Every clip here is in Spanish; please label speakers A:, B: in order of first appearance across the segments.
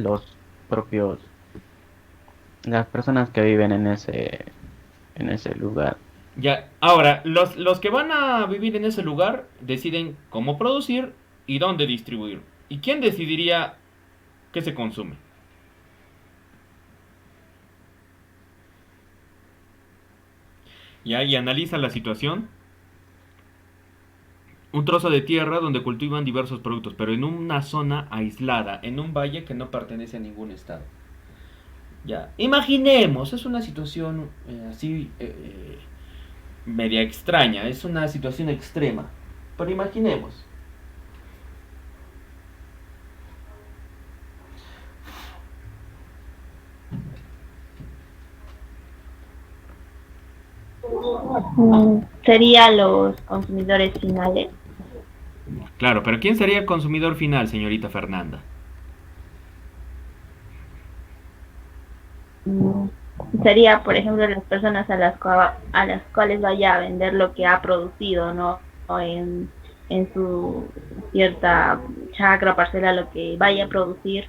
A: los propios, las personas que viven en ese lugar.
B: Ya, ahora, los que van a vivir en ese lugar deciden cómo producir y dónde distribuir. ¿Y quién decidiría qué se consume? Ya, y analiza la situación. Un trozo de tierra donde cultivan diversos productos, pero en una zona aislada, en un valle que no pertenece a ningún estado. Ya, imaginemos, es una situación así media extraña, es una situación extrema, pero imaginemos.
C: Sería los consumidores finales.
B: Claro, pero ¿quién sería el consumidor final, señorita Fernanda?
C: Mm, Sería, por ejemplo, las personas a las cuales vaya a vender lo que ha producido, ¿no? O en su cierta chacra, parcela, lo que vaya a producir,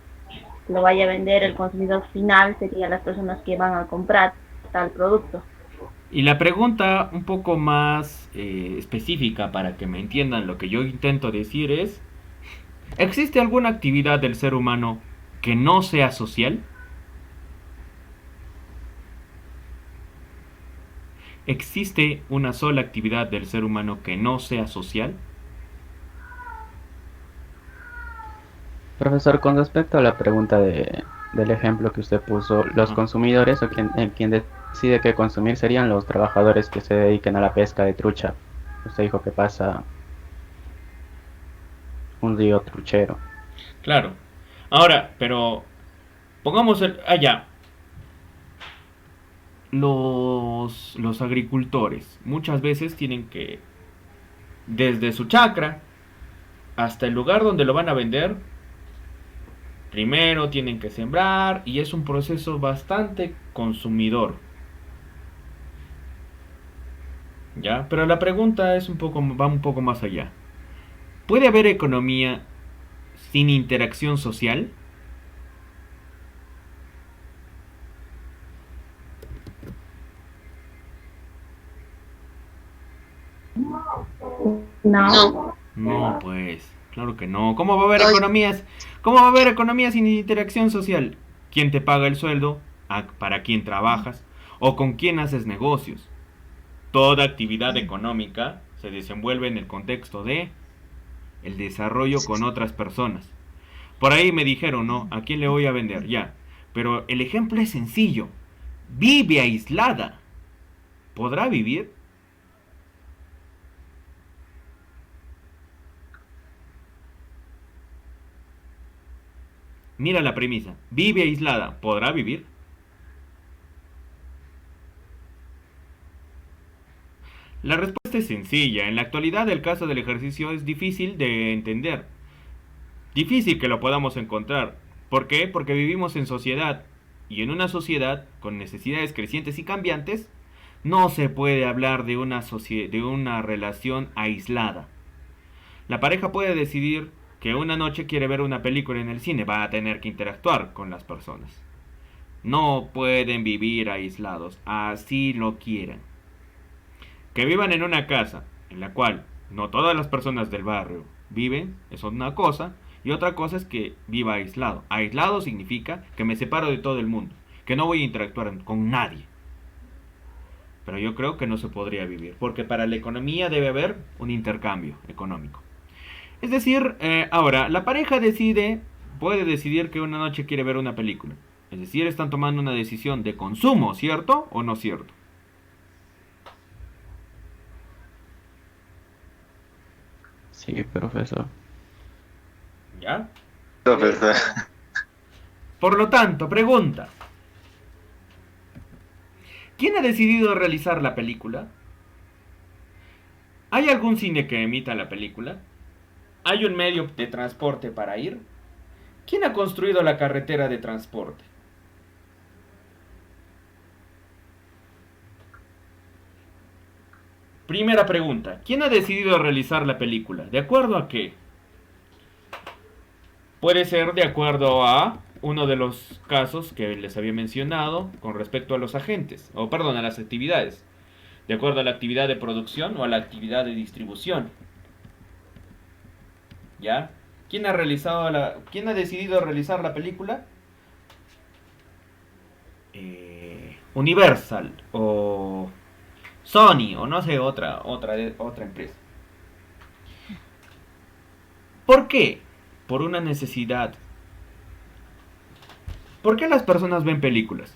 C: lo vaya a vender, el consumidor final sería las personas que van a comprar tal producto.
B: Y la pregunta un poco más específica para que me entiendan lo que yo intento decir es, ¿existe alguna actividad del ser humano que no sea social? ¿Existe una sola actividad del ser humano que no sea social?
A: Profesor, con respecto a la pregunta del ejemplo que usted puso, los
B: Ajá.
A: consumidores o quien decide qué consumir serían los trabajadores que se dediquen a la pesca de trucha. Usted dijo que pasa un río truchero.
B: Claro. Ahora, pero pongamos allá. Los agricultores muchas veces tienen que, desde su chacra hasta el lugar donde lo van a vender, primero tienen que sembrar y es un proceso bastante consumidor. ¿Ya? Pero la pregunta es va un poco más allá. ¿Puede haber economía sin interacción social?
C: No.
B: No, pues, claro que no. ¿Cómo va a haber economías? ¿Cómo va a haber economías sin interacción social? ¿Quién te paga el sueldo? ¿Para quién trabajas? ¿O con quién haces negocios? Toda actividad económica se desenvuelve en el contexto de el desarrollo con otras personas. Por ahí me dijeron, ¿no? ¿A quién le voy a vender? Ya. Pero el ejemplo es sencillo. Vive aislada. ¿Podrá vivir? Mira la premisa. Vive aislada. ¿Podrá vivir? La respuesta es sencilla. En la actualidad el caso del ejercicio es difícil de entender. Difícil que lo podamos encontrar. ¿Por qué? Porque vivimos en sociedad. Y en una sociedad con necesidades crecientes y cambiantes, no se puede hablar de una relación aislada. La pareja puede decidir que una noche quiere ver una película en el cine, va a tener que interactuar con las personas. No pueden vivir aislados, así lo quieran. Que vivan en una casa en la cual no todas las personas del barrio viven, eso es una cosa, y otra cosa es que viva aislado. Aislado significa que me separo de todo el mundo, que no voy a interactuar con nadie. Pero yo creo que no se podría vivir, porque para la economía debe haber un intercambio económico. Es decir, ahora, la pareja puede decidir que una noche quiere ver una película. Es decir, están tomando una decisión de consumo, ¿cierto o no cierto?
A: Sí, profesor.
B: ¿Ya?
D: Profesor.
B: Por lo tanto, pregunta. ¿Quién ha decidido realizar la película? ¿Hay algún cine que emita la película? ¿Hay un medio de transporte para ir? ¿Quién ha construido la carretera de transporte? Primera pregunta. ¿Quién ha decidido realizar la película? ¿De acuerdo a qué? Puede ser de acuerdo a uno de los casos que les había mencionado con respecto a los agentes, o perdón, a las actividades, de acuerdo a la actividad de producción o a la actividad de distribución. ¿Ya? ¿Quién ha decidido realizar la película? Universal o Sony o no sé, otra empresa. ¿Por qué? Por una necesidad. ¿Por qué las personas ven películas?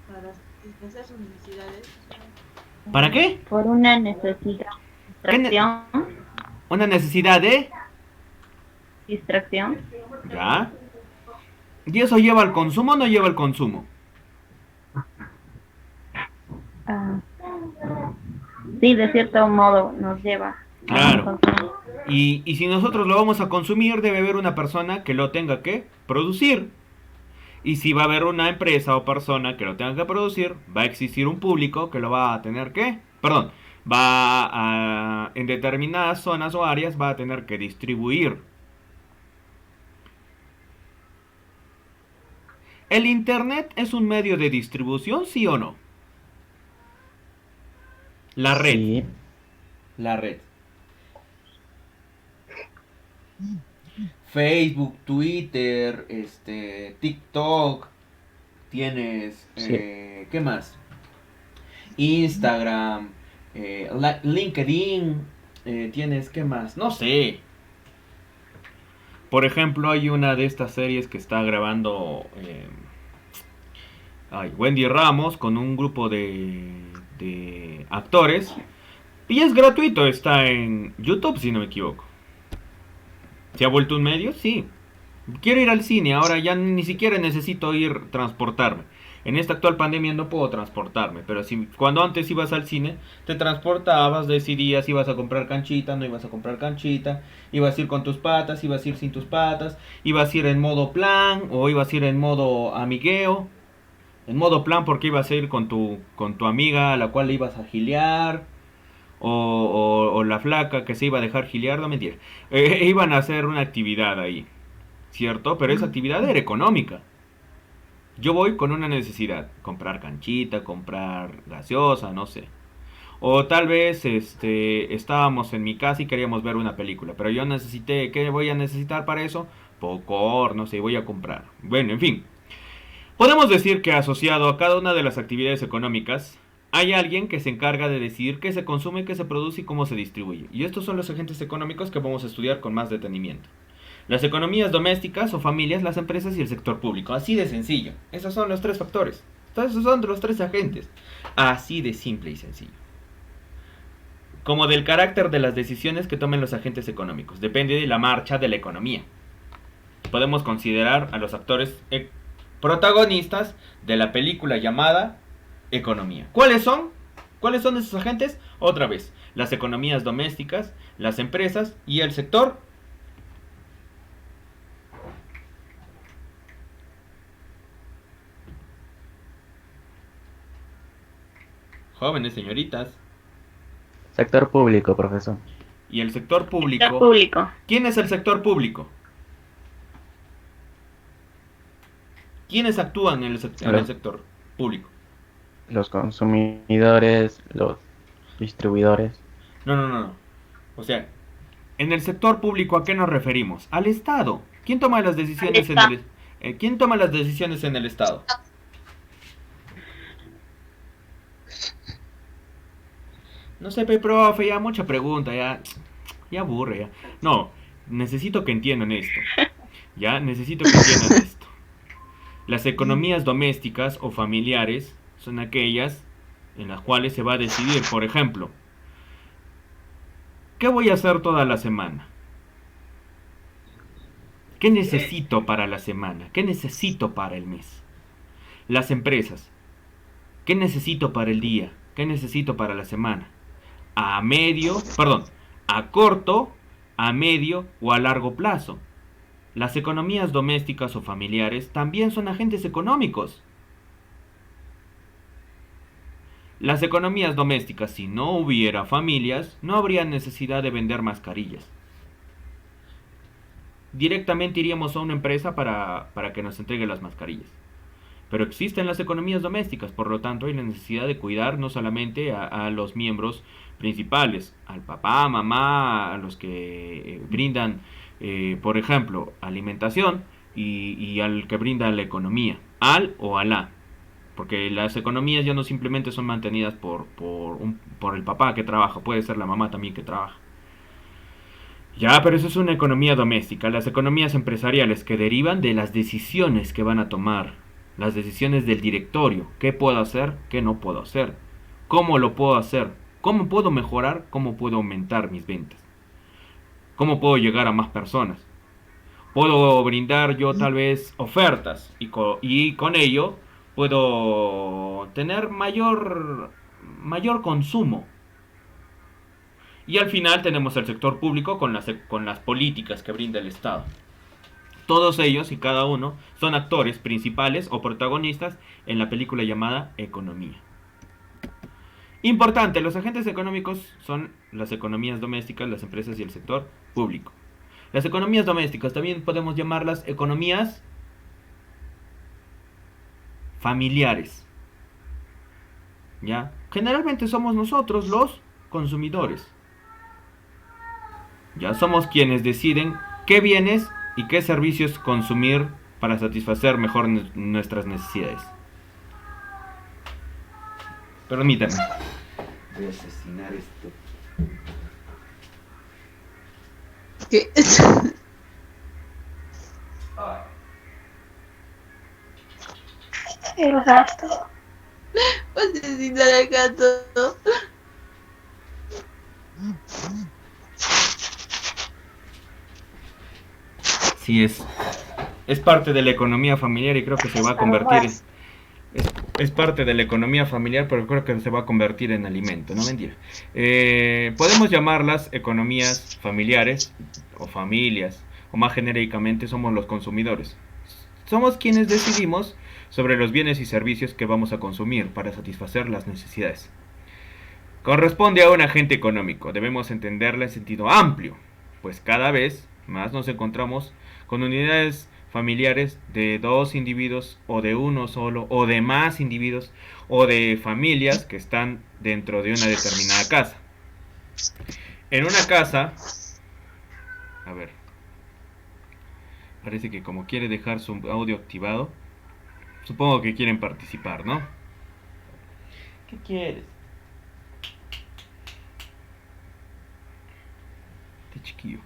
D: Para satisfacer sus necesidades.
B: ¿Para qué?
C: Por una necesidad. Distracción.
B: Una necesidad de...
C: Distracción.
B: ¿Ya? ¿Y eso lleva al consumo o no lleva al consumo?
C: Ah, sí, de cierto modo nos lleva.
B: Claro. Y si nosotros lo vamos a consumir, debe haber una persona que lo tenga que producir. Y si va a haber una empresa o persona que lo tenga que producir, va a existir un público que lo va a tener que... Perdón, en determinadas zonas o áreas va a tener que distribuir. ¿El internet es un medio de distribución, sí o no? La red.
A: Sí,
B: La red. Facebook, Twitter, TikTok, tienes,
A: sí.
B: ¿qué más? Instagram, LinkedIn, tienes, ¿qué más? No sé. Por ejemplo, hay una de estas series que está grabando Wendy Ramos con un grupo de actores. Y es gratuito, está en YouTube, si no me equivoco. ¿Se ha vuelto un medio? Sí. Quiero ir al cine, ahora ya ni siquiera necesito ir transportarme. En esta actual pandemia no puedo transportarme, pero si cuando antes ibas al cine, te transportabas, decidías, ibas a comprar canchita, no ibas a comprar canchita, ibas a ir con tus patas, ibas a ir sin tus patas, ibas a ir en modo plan o ibas a ir en modo amigueo. En modo plan porque ibas a ir con tu amiga a la cual le ibas a gilear. O la flaca que se iba a dejar gilear, no mentira. Iban a hacer una actividad ahí, ¿cierto? Pero esa actividad era económica. Yo voy con una necesidad, comprar canchita, comprar gaseosa, no sé. O tal vez estábamos en mi casa y queríamos ver una película, pero yo necesité, ¿qué voy a necesitar para eso? Popcorn, no sé, voy a comprar. Bueno, en fin. Podemos decir que asociado a cada una de las actividades económicas, hay alguien que se encarga de decidir qué se consume, qué se produce y cómo se distribuye. Y estos son los agentes económicos que vamos a estudiar con más detenimiento. Las economías domésticas o familias, las empresas y el sector público. Así de sencillo. Esos son los tres factores. Esos son los tres agentes. Así de simple y sencillo. Como del carácter de las decisiones que tomen los agentes económicos. Depende de la marcha de la economía. Podemos considerar a los actores protagonistas de la película llamada economía. ¿Cuáles son? ¿Cuáles son esos agentes? Otra vez, las economías domésticas, las empresas y el sector jóvenes, señoritas.
A: Sector público, profesor.
B: Y el sector público.
C: Sector público.
B: ¿Quién es el sector público? ¿Quiénes actúan en el sector público?
A: Los consumidores, los distribuidores.
B: No. O sea, en el sector público, ¿a qué nos referimos? Al Estado. ¿Quién toma las decisiones ¿quién toma las decisiones en el Estado? No sé, profe, ya mucha pregunta, ya aburre, ya. No, necesito que entiendan esto. Ya, necesito que entiendan esto. Las economías domésticas o familiares son aquellas en las cuales se va a decidir, por ejemplo, ¿qué voy a hacer toda la semana? ¿Qué necesito para la semana? ¿Qué necesito para el mes? Las empresas, ¿qué necesito para el día? ¿Qué necesito para la semana? A corto, a medio o a largo plazo. Las economías domésticas o familiares también son agentes económicos. Las economías domésticas, si no hubiera familias, no habría necesidad de vender mascarillas. Directamente iríamos a una empresa para que nos entregue las mascarillas. Pero existen las economías domésticas, por lo tanto hay la necesidad de cuidar no solamente a los miembros principales, al papá, mamá, a los que brindan, por ejemplo, alimentación y al que brinda la economía, al o a la. Porque las economías ya no simplemente son mantenidas por el papá que trabaja, puede ser la mamá también que trabaja. Ya, pero eso es una economía doméstica. Las economías empresariales que derivan de las decisiones que van a tomar, las decisiones del directorio, qué puedo hacer, qué no puedo hacer, cómo lo puedo hacer, cómo puedo mejorar, cómo puedo aumentar mis ventas, cómo puedo llegar a más personas. Puedo brindar yo tal vez ofertas y con ello puedo tener mayor consumo. Y al final tenemos el sector público con las políticas que brinda el Estado. Todos ellos y cada uno son actores principales o protagonistas en la película llamada Economía. Importante, los agentes económicos son las economías domésticas, las empresas y el sector público. Las economías domésticas también podemos llamarlas economías familiares. ¿Ya? Generalmente somos nosotros los consumidores. Ya somos quienes deciden qué bienes y qué servicios consumir para satisfacer mejor nuestras necesidades. Permítanme. Voy a asesinar esto.
E: ¿Qué?
C: El gato.
E: Asesinar al gato.
B: Sí, es parte de la economía familiar y creo que se va a convertir es parte de la economía familiar, pero creo que se va a convertir en alimento, no mentira. Podemos llamarlas economías familiares o familias, o más genéricamente somos los consumidores. Somos quienes decidimos sobre los bienes y servicios que vamos a consumir para satisfacer las necesidades. Corresponde a un agente económico, debemos entenderla en sentido amplio, pues cada vez más nos encontramos con unidades familiares de dos individuos o de uno solo o de más individuos o de familias que están dentro de una determinada casa. En una casa, a ver, parece que como quiere dejar su audio activado, supongo que quieren participar, ¿no? ¿Qué quieres? Este chiquillo.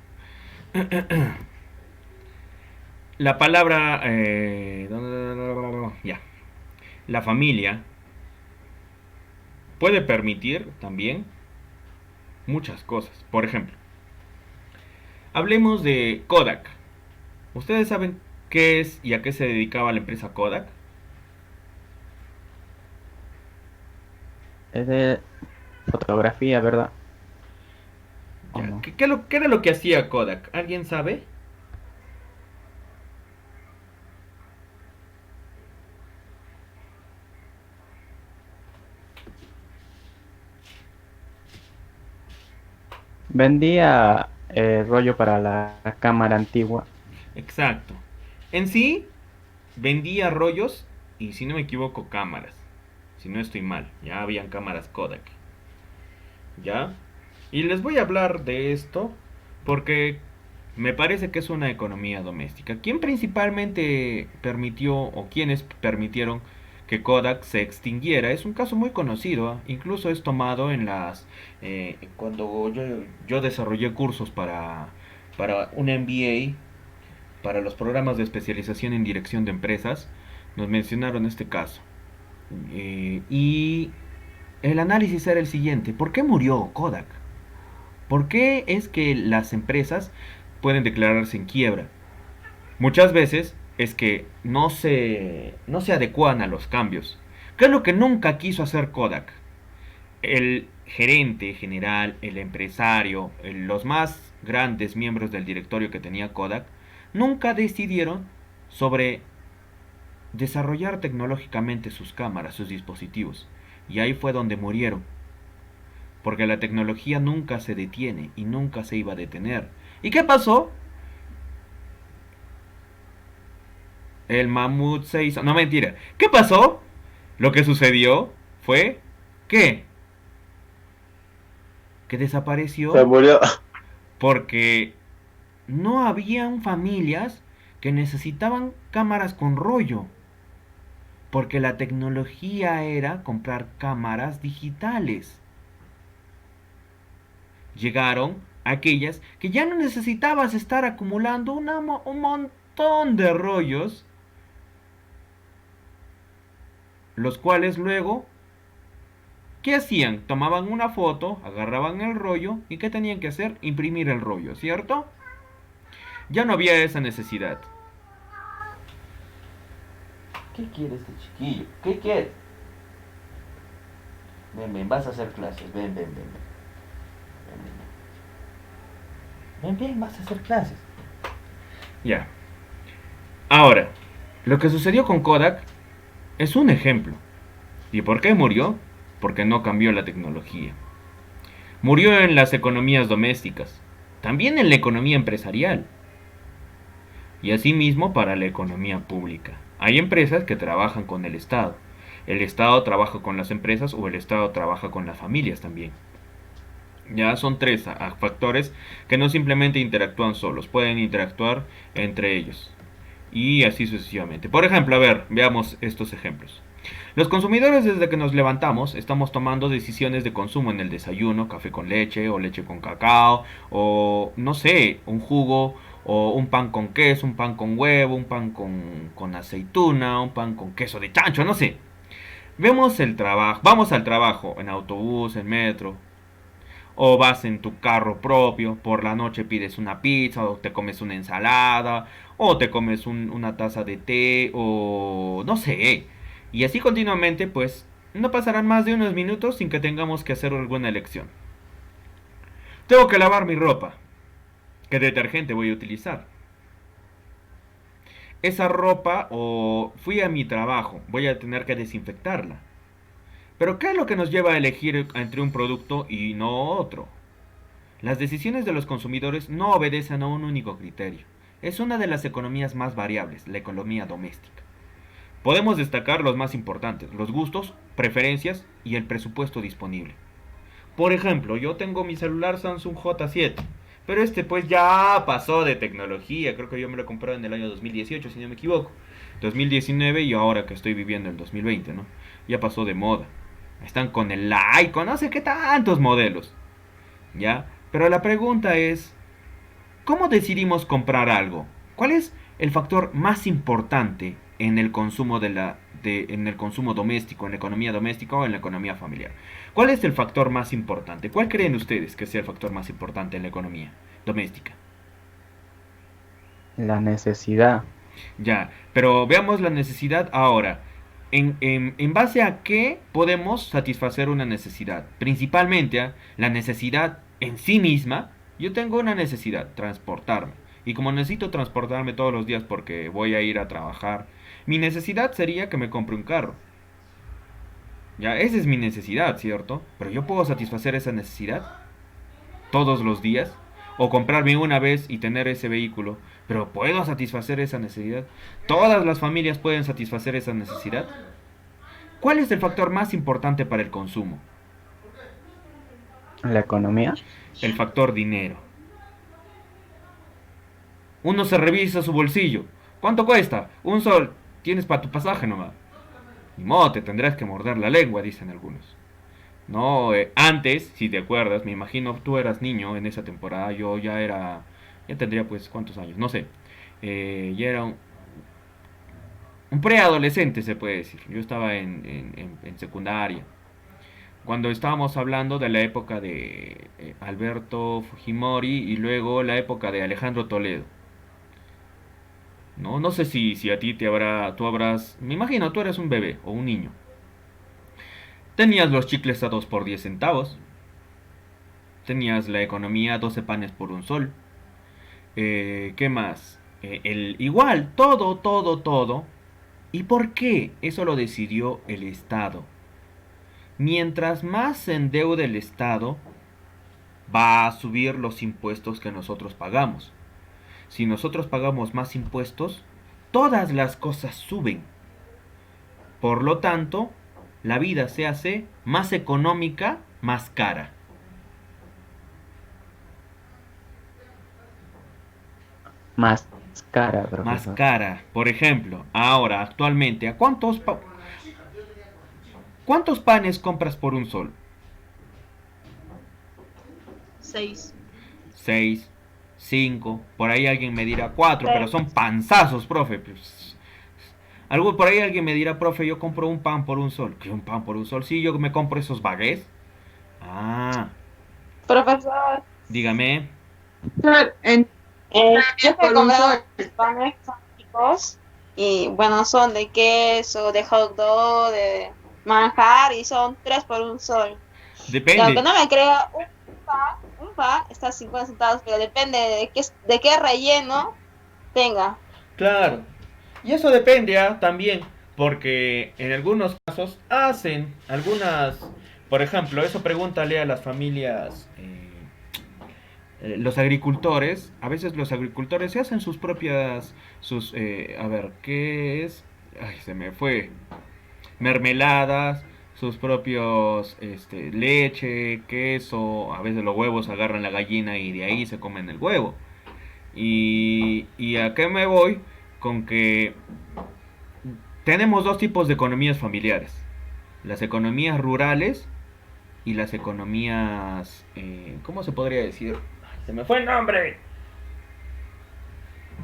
B: La palabra ya. La familia puede permitir también muchas cosas. Por ejemplo, hablemos de Kodak. ¿Ustedes saben qué es y a qué se dedicaba la empresa Kodak?
A: Es de fotografía, ¿verdad? ¿O
B: Ya,
A: no?
B: ¿qué era lo que hacía Kodak? ¿Alguien sabe?
A: Vendía rollo para la cámara antigua.
B: Exacto. En sí, vendía rollos y, si no me equivoco, cámaras. Si no estoy mal, ya habían cámaras Kodak. ¿Ya? Y les voy a hablar de esto porque me parece que es una economía doméstica. ¿Quién principalmente permitió o quiénes permitieron que Kodak se extinguiera? Es un caso muy conocido, ¿eh? Incluso es tomado en cuando yo desarrollé cursos para un MBA, para los programas de especialización en dirección de empresas, nos mencionaron este caso. Y el análisis era el siguiente: ¿por qué murió Kodak? ¿Por qué es que las empresas pueden declararse en quiebra? Muchas veces es que no se adecuan a los cambios. ¿Qué es lo que nunca quiso hacer Kodak? El gerente general, el empresario, los más grandes miembros del directorio que tenía Kodak, nunca decidieron sobre desarrollar tecnológicamente sus cámaras, sus dispositivos. Y ahí fue donde murieron. Porque la tecnología nunca se detiene y nunca se iba a detener. ¿Y qué pasó? El mamut se hizo... No, mentira. ¿Qué pasó? Lo que sucedió fue... ¿Qué? Que
F: Se
B: desapareció
F: murió.
B: porque no habían familias que necesitaban cámaras con rollo. Porque la tecnología era comprar cámaras digitales. Llegaron aquellas que ya no necesitabas estar acumulando un montón de rollos, los cuales luego, ¿qué hacían? Tomaban una foto, agarraban el rollo y ¿qué tenían que hacer? Imprimir el rollo, ¿cierto? Ya no había esa necesidad.
G: ¿Qué quiere este chiquillo? ¿Qué quiere? Ven, ven, vas a hacer clases. Ven, ven, ven, ven. Ven, ven, ven, vas a hacer clases.
B: Ya. Ahora, lo que sucedió con Kodak es un ejemplo. ¿Y por qué murió? Porque no cambió la tecnología. Murió en las economías domésticas, también en la economía empresarial y asimismo para la economía pública. Hay empresas que trabajan con el Estado trabaja con las empresas o el Estado trabaja con las familias también. Ya son tres factores que no simplemente interactúan solos, pueden interactuar entre ellos y así sucesivamente. Por ejemplo, a ver, veamos estos ejemplos. Los consumidores desde que nos levantamos estamos tomando decisiones de consumo en el desayuno, café con leche o leche con cacao o no sé, un jugo o un pan con queso, un pan con huevo, un pan con aceituna, un pan con queso de chancho, no sé. Vemos el trabajo, vamos al trabajo en autobús, en metro, o vas en tu carro propio, por la noche pides una pizza, o te comes una ensalada, o te comes una taza de té, o no sé. Y así continuamente, pues, no pasarán más de unos minutos sin que tengamos que hacer alguna elección. Tengo que lavar mi ropa. ¿Qué detergente voy a utilizar? Esa ropa, o fui a mi trabajo, voy a tener que desinfectarla. Pero ¿qué es lo que nos lleva a elegir entre un producto y no otro? Las decisiones de los consumidores no obedecen a un único criterio. Es una de las economías más variables, la economía doméstica. Podemos destacar los más importantes, los gustos, preferencias y el presupuesto disponible. Por ejemplo, yo tengo mi celular Samsung J7, pero este pues ya pasó de tecnología, creo que yo me lo compré en el año 2018 si no me equivoco. 2019 y ahora que estoy viviendo el 2020, ¿no? Ya pasó de moda. Están con el Lite, no sé qué tantos modelos. ¿Ya? Pero la pregunta es, ¿cómo decidimos comprar algo? ¿Cuál es el factor más importante en el consumo en el consumo doméstico, en la economía doméstica o en la economía familiar? ¿Cuál es el factor más importante? ¿Cuál creen ustedes que sea el factor más importante en la economía doméstica?
A: La necesidad.
B: Ya, pero veamos la necesidad ahora. En base a qué podemos satisfacer una necesidad. Principalmente la necesidad en sí misma. Yo tengo una necesidad, transportarme. Y como necesito transportarme todos los días porque voy a ir a trabajar, mi necesidad sería que me compre un carro. Ya, esa es mi necesidad, ¿cierto? Pero yo puedo satisfacer esa necesidad todos los días. O comprarme una vez y tener ese vehículo. Pero ¿puedo satisfacer esa necesidad? ¿Todas las familias pueden satisfacer esa necesidad? ¿Cuál es el factor más importante para el consumo?
A: La economía.
B: El factor dinero. Uno se revisa su bolsillo. ¿Cuánto cuesta? Un sol. Tienes para tu pasaje nomás. Ni modo, te tendrás que morder la lengua, dicen algunos. No, antes, si te acuerdas, me imagino tú eras niño en esa temporada, yo ya tendría pues cuántos años, no sé, ya era un preadolescente se puede decir, yo estaba en secundaria, cuando estábamos hablando de la época de Alberto Fujimori y luego la época de Alejandro Toledo. No, no sé si a ti tú habrás, me imagino, tú eres un bebé o un niño. Tenías los chicles a 2 por 10 centavos. Tenías la economía 12 panes por un sol. ¿Qué más? Igual, todo. ¿Y por qué? Eso lo decidió el Estado. Mientras más se endeude el Estado, va a subir los impuestos que nosotros pagamos. Si nosotros pagamos más impuestos, todas las cosas suben. Por lo tanto, la vida se hace más económica, más cara.
A: Más cara,
B: Más
A: profesor.
B: cara. Por ejemplo, ahora, actualmente, ¿a cuántos panes compras por un sol?
D: 6.
B: 6, 5, por ahí alguien me dirá 4, pero son panzazos, profe. Pues, por ahí alguien me dirá, profe, yo compro un pan por un sol. ¿Qué un pan por un sol? Sí, yo me compro esos baguettes. Ah,
F: Profesor,
B: dígame.
F: yo
E: Por
F: he
E: un
F: comprado
E: sol.
F: los panes que son ricos y bueno, son de queso, de hot dog, de manjar y son 3 por un sol. Y aunque
B: Depende.
F: no me crea, un pan está a 50 centavos, pero depende de qué relleno tenga.
B: Claro. Y eso depende, también, porque en algunos casos hacen algunas, por ejemplo, eso pregúntale a las familias, los agricultores, a veces los agricultores se hacen sus propias, a ver, ¿qué es? Ay, se me fue. Mermeladas, sus propios, leche, queso, a veces los huevos agarran la gallina y de ahí se comen el huevo. ¿Y a qué me voy? Con que tenemos dos tipos de economías familiares. Las economías rurales y las economías... ¿cómo se podría decir? Ay, se me fue el nombre.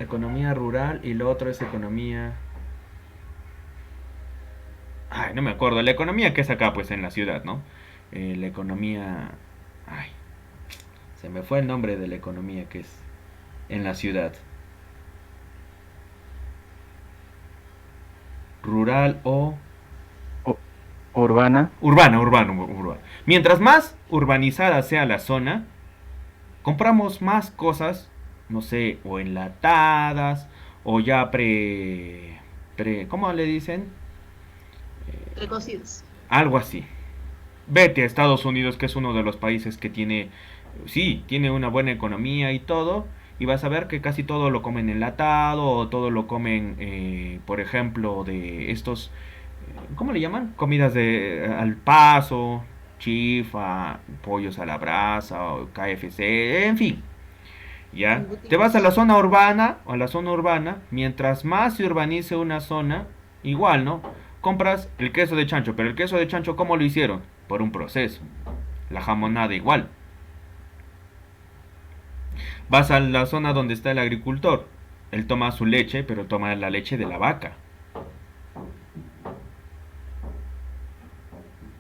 B: Economía rural y lo otro es economía... Ay, no me acuerdo. La economía que es acá, pues, en la ciudad, ¿no? La economía... Ay, se me fue el nombre de la economía que es en la ciudad. Rural o...
A: U- Urbana.
B: Urbano. Mientras más urbanizada sea la zona, compramos más cosas, no sé, o enlatadas, o ya ¿cómo le dicen?
D: Precocidos.
B: Algo así. Vete a Estados Unidos, que es uno de los países que tiene, sí, tiene una buena economía y todo, y vas a ver que casi todo lo comen enlatado, o todo lo comen, por ejemplo, de estos, ¿cómo le llaman? Comidas de al paso, chifa, pollos a la brasa, o KFC, en fin. ¿Ya? Te vas a la zona urbana, mientras más se urbanice una zona, igual, ¿no? Compras el queso de chancho, pero el queso de chancho, ¿cómo lo hicieron? Por un proceso. La jamonada igual. Vas a la zona donde está el agricultor. Él toma su leche, pero toma la leche de la vaca.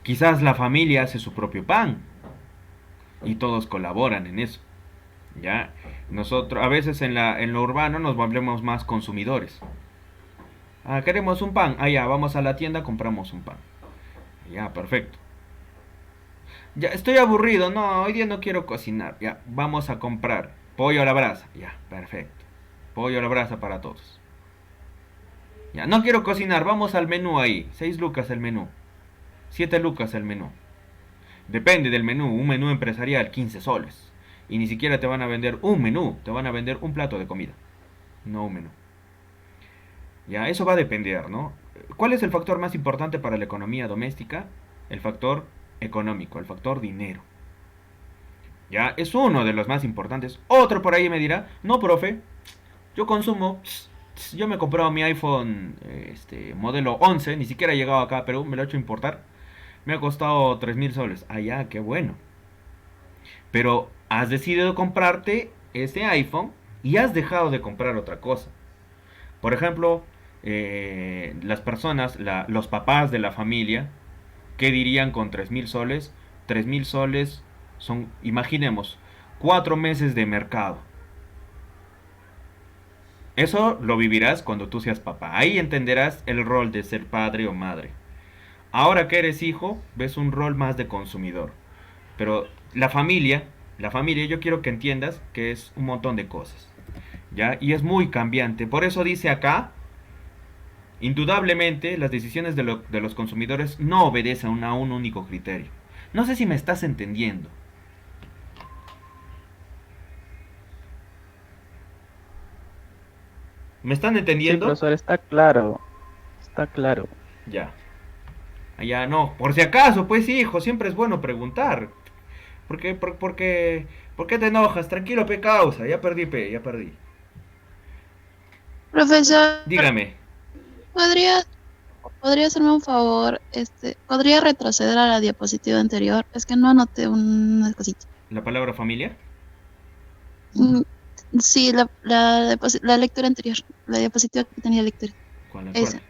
B: Quizás la familia hace su propio pan y todos colaboran en eso. ¿Ya? Nosotros, a veces en lo urbano nos volvemos más consumidores. Queremos un pan. Ya, vamos a la tienda, compramos un pan. Ya, perfecto. Ya, estoy aburrido. No, hoy día no quiero cocinar. Ya, vamos a comprar pollo a la brasa. Ya, perfecto. Pollo a la brasa para todos. Ya, no quiero cocinar. Vamos al menú ahí. 6 lucas el menú. 7 lucas el menú. Depende del menú. Un menú empresarial, 15 soles. Y ni siquiera te van a vender un menú. Te van a vender un plato de comida. No un menú. Ya, eso va a depender, ¿no? ¿Cuál es el factor más importante para la economía doméstica? El factor económico, el factor dinero. Ya, es uno de los más importantes. Otro por ahí me dirá, no, profe, yo consumo, yo me he comprado mi iPhone, modelo 11, ni siquiera he llegado acá a Perú, me lo he hecho importar. Me ha costado 3.000 soles. Ya, qué bueno. Pero has decidido comprarte ese iPhone y has dejado de comprar otra cosa. Por ejemplo, las personas, los papás de la familia, ¿qué dirían con 3.000 soles? 3.000 soles son, imaginemos, 4 meses de mercado. Eso lo vivirás cuando tú seas papá. Ahí entenderás el rol de ser padre o madre. Ahora que eres hijo, ves un rol más de consumidor. Pero la familia, yo quiero que entiendas que es un montón de cosas. ¿Ya? Y es muy cambiante. Por eso dice acá, Indudablemente, las decisiones de los consumidores no obedecen a un único criterio. No sé si me estás entendiendo. ¿Me están
A: Sí,
B: entendiendo?
A: profesor, está claro. Está claro.
B: Ya. Ya no. Por si acaso, pues hijo, siempre es bueno preguntar. ¿Por qué te enojas? Tranquilo, pe causa. Ya perdí, pe, ya perdí.
E: Profesor,
B: Dígame.
E: ¿podría, podría hacerme un favor? ¿Podría retroceder a la diapositiva anterior? Es que no anoté unas cositas.
B: ¿La palabra familia?
E: Mm, sí, la lectura anterior, la diapositiva que tenía lectura.
B: Cuál?
E: Esa.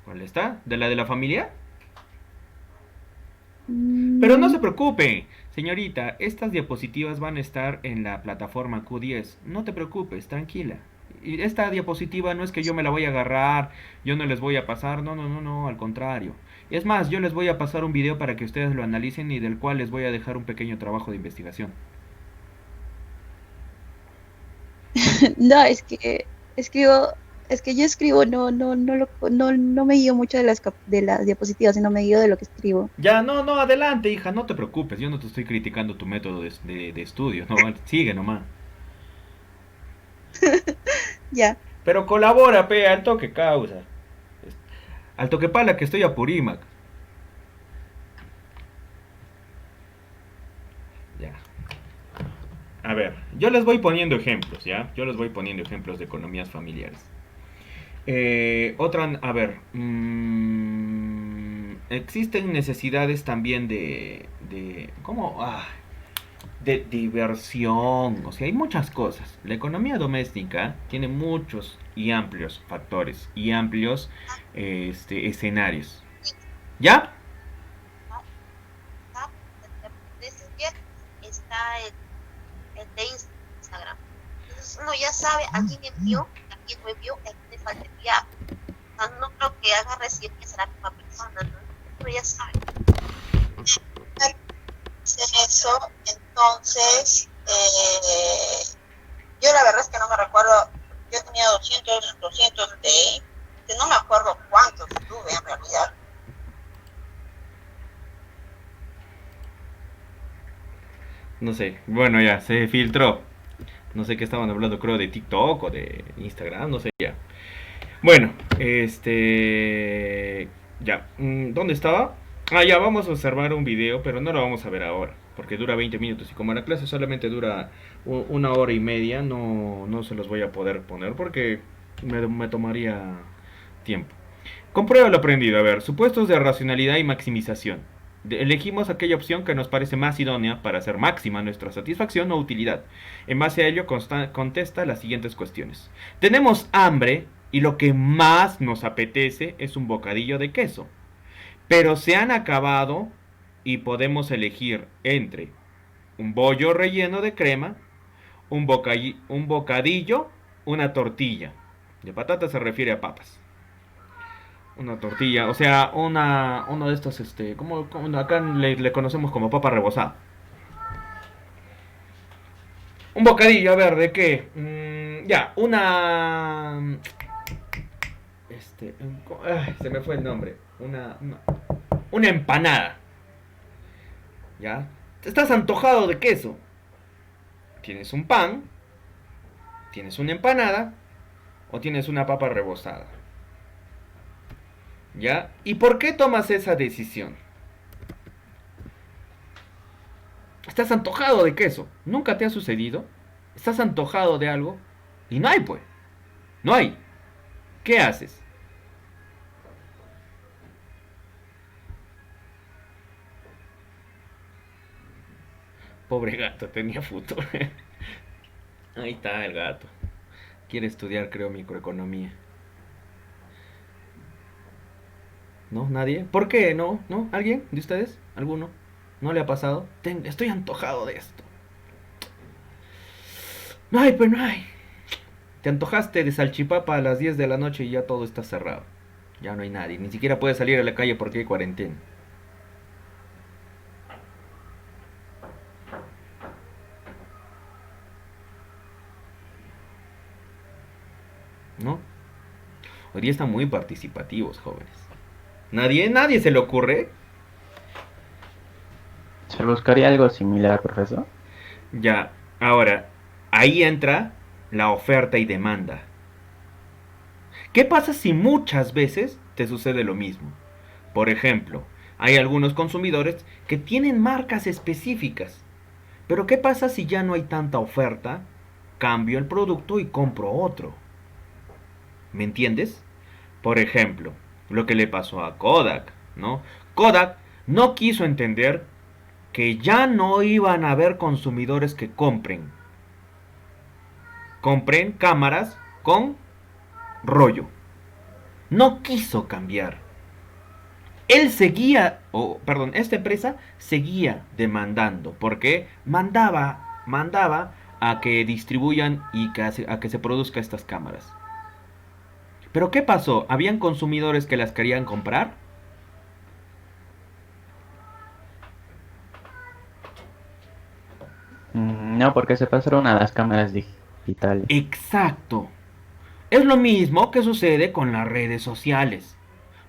B: ¿Cuál está? ¿De la familia? Pero no
E: Mm,
B: se preocupe, señorita, estas diapositivas van a estar en la plataforma Q10. No te preocupes, tranquila. Y esta diapositiva no es que yo me la voy a agarrar, yo no les voy a pasar, no, al contrario. Es más, yo les voy a pasar un video para que ustedes lo analicen y del cual les voy a dejar un pequeño trabajo de investigación.
E: no, es que yo escribo, no me guío mucho de de las diapositivas, sino me guío de lo que escribo.
B: Ya, adelante, hija, no te preocupes, yo no te estoy criticando tu método de estudio, no, sigue nomás.
E: Ya.
B: Pero colabora, pe, al toque causa. Al toque pala que estoy a Purímac. Ya. A ver, yo les voy poniendo ejemplos, ¿ya? Yo les voy poniendo ejemplos de economías familiares. A ver, existen necesidades también ¿cómo? De diversión, o sea, hay muchas cosas. La economía doméstica tiene muchos y amplios factores y amplios escenarios. ¿Ya?
F: Está el de Instagram. Entonces uno ya sabe a quién envió, a quién no envió, a quién le falta enviar. O sea, no creo que haga recibir que será la misma persona, ¿no? Uno ya sabe. En eso, entonces, yo la verdad es que no me recuerdo, yo tenía 200 de no me acuerdo cuántos tuve en realidad.
B: No sé, bueno, ya, se filtró. No sé qué estaban hablando, creo de TikTok o de Instagram, no sé ya. Bueno, ya, ¿dónde estaba? Ah, ya, vamos a observar un video, pero no lo vamos a ver ahora, porque dura 20 minutos. Y como la clase solamente dura una hora y media, no se los voy a poder poner porque me tomaría tiempo. Comprueba lo aprendido. A ver, supuestos de racionalidad y maximización. Elegimos aquella opción que nos parece más idónea para hacer máxima nuestra satisfacción o utilidad. En base a ello contesta las siguientes cuestiones. Tenemos hambre y lo que más nos apetece es un bocadillo de queso. Pero se han acabado y podemos elegir entre un bollo relleno de crema, un bocadillo, una tortilla. De patata se refiere a papas. Una tortilla, o sea, uno de estos, como acá le conocemos como papa rebozada. Un bocadillo, a ver, ¿de qué? Ya, se me fue el nombre. Una empanada. ¿Ya? Estás antojado de queso. Tienes un pan, tienes una empanada o tienes una papa rebozada. ¿Ya? ¿Y por qué tomas esa decisión? Estás antojado de queso. ¿Nunca te ha sucedido? Estás antojado de algo y no hay, pues. No hay. ¿Qué haces? Pobre gato, tenía futuro. Ahí está el gato. Quiere estudiar, creo, microeconomía. ¿No? ¿Nadie? ¿Por qué? ¿No? ¿No? ¿Alguien de ustedes? ¿Alguno? ¿No le ha pasado? Estoy antojado de esto. No hay, pues no hay. Te antojaste de salchipapa a las 10 de la noche y ya todo está cerrado. Ya no hay nadie. Ni siquiera puedes salir a la calle porque hay cuarentena. ¿No? Hoy día están muy participativos, jóvenes. Nadie se le ocurre.
A: ¿Se buscaría algo similar, profesor?
B: Ya, ahora, ahí entra la oferta y demanda. ¿Qué pasa si muchas veces te sucede lo mismo? Por ejemplo, hay algunos consumidores que tienen marcas específicas. Pero ¿qué pasa si ya no hay tanta oferta? Cambio el producto y compro otro. ¿Me entiendes? Por ejemplo, lo que le pasó a Kodak, ¿no? Kodak no quiso entender que ya no iban a haber consumidores que compren cámaras con rollo. No quiso cambiar. Él seguía, perdón, esta empresa seguía demandando, porque mandaba a que distribuyan y a que se produzca estas cámaras. Pero ¿qué pasó? ¿Habían consumidores que las querían comprar?
A: No, porque se pasaron a las cámaras digitales.
B: Exacto. Es lo mismo que sucede con las redes sociales.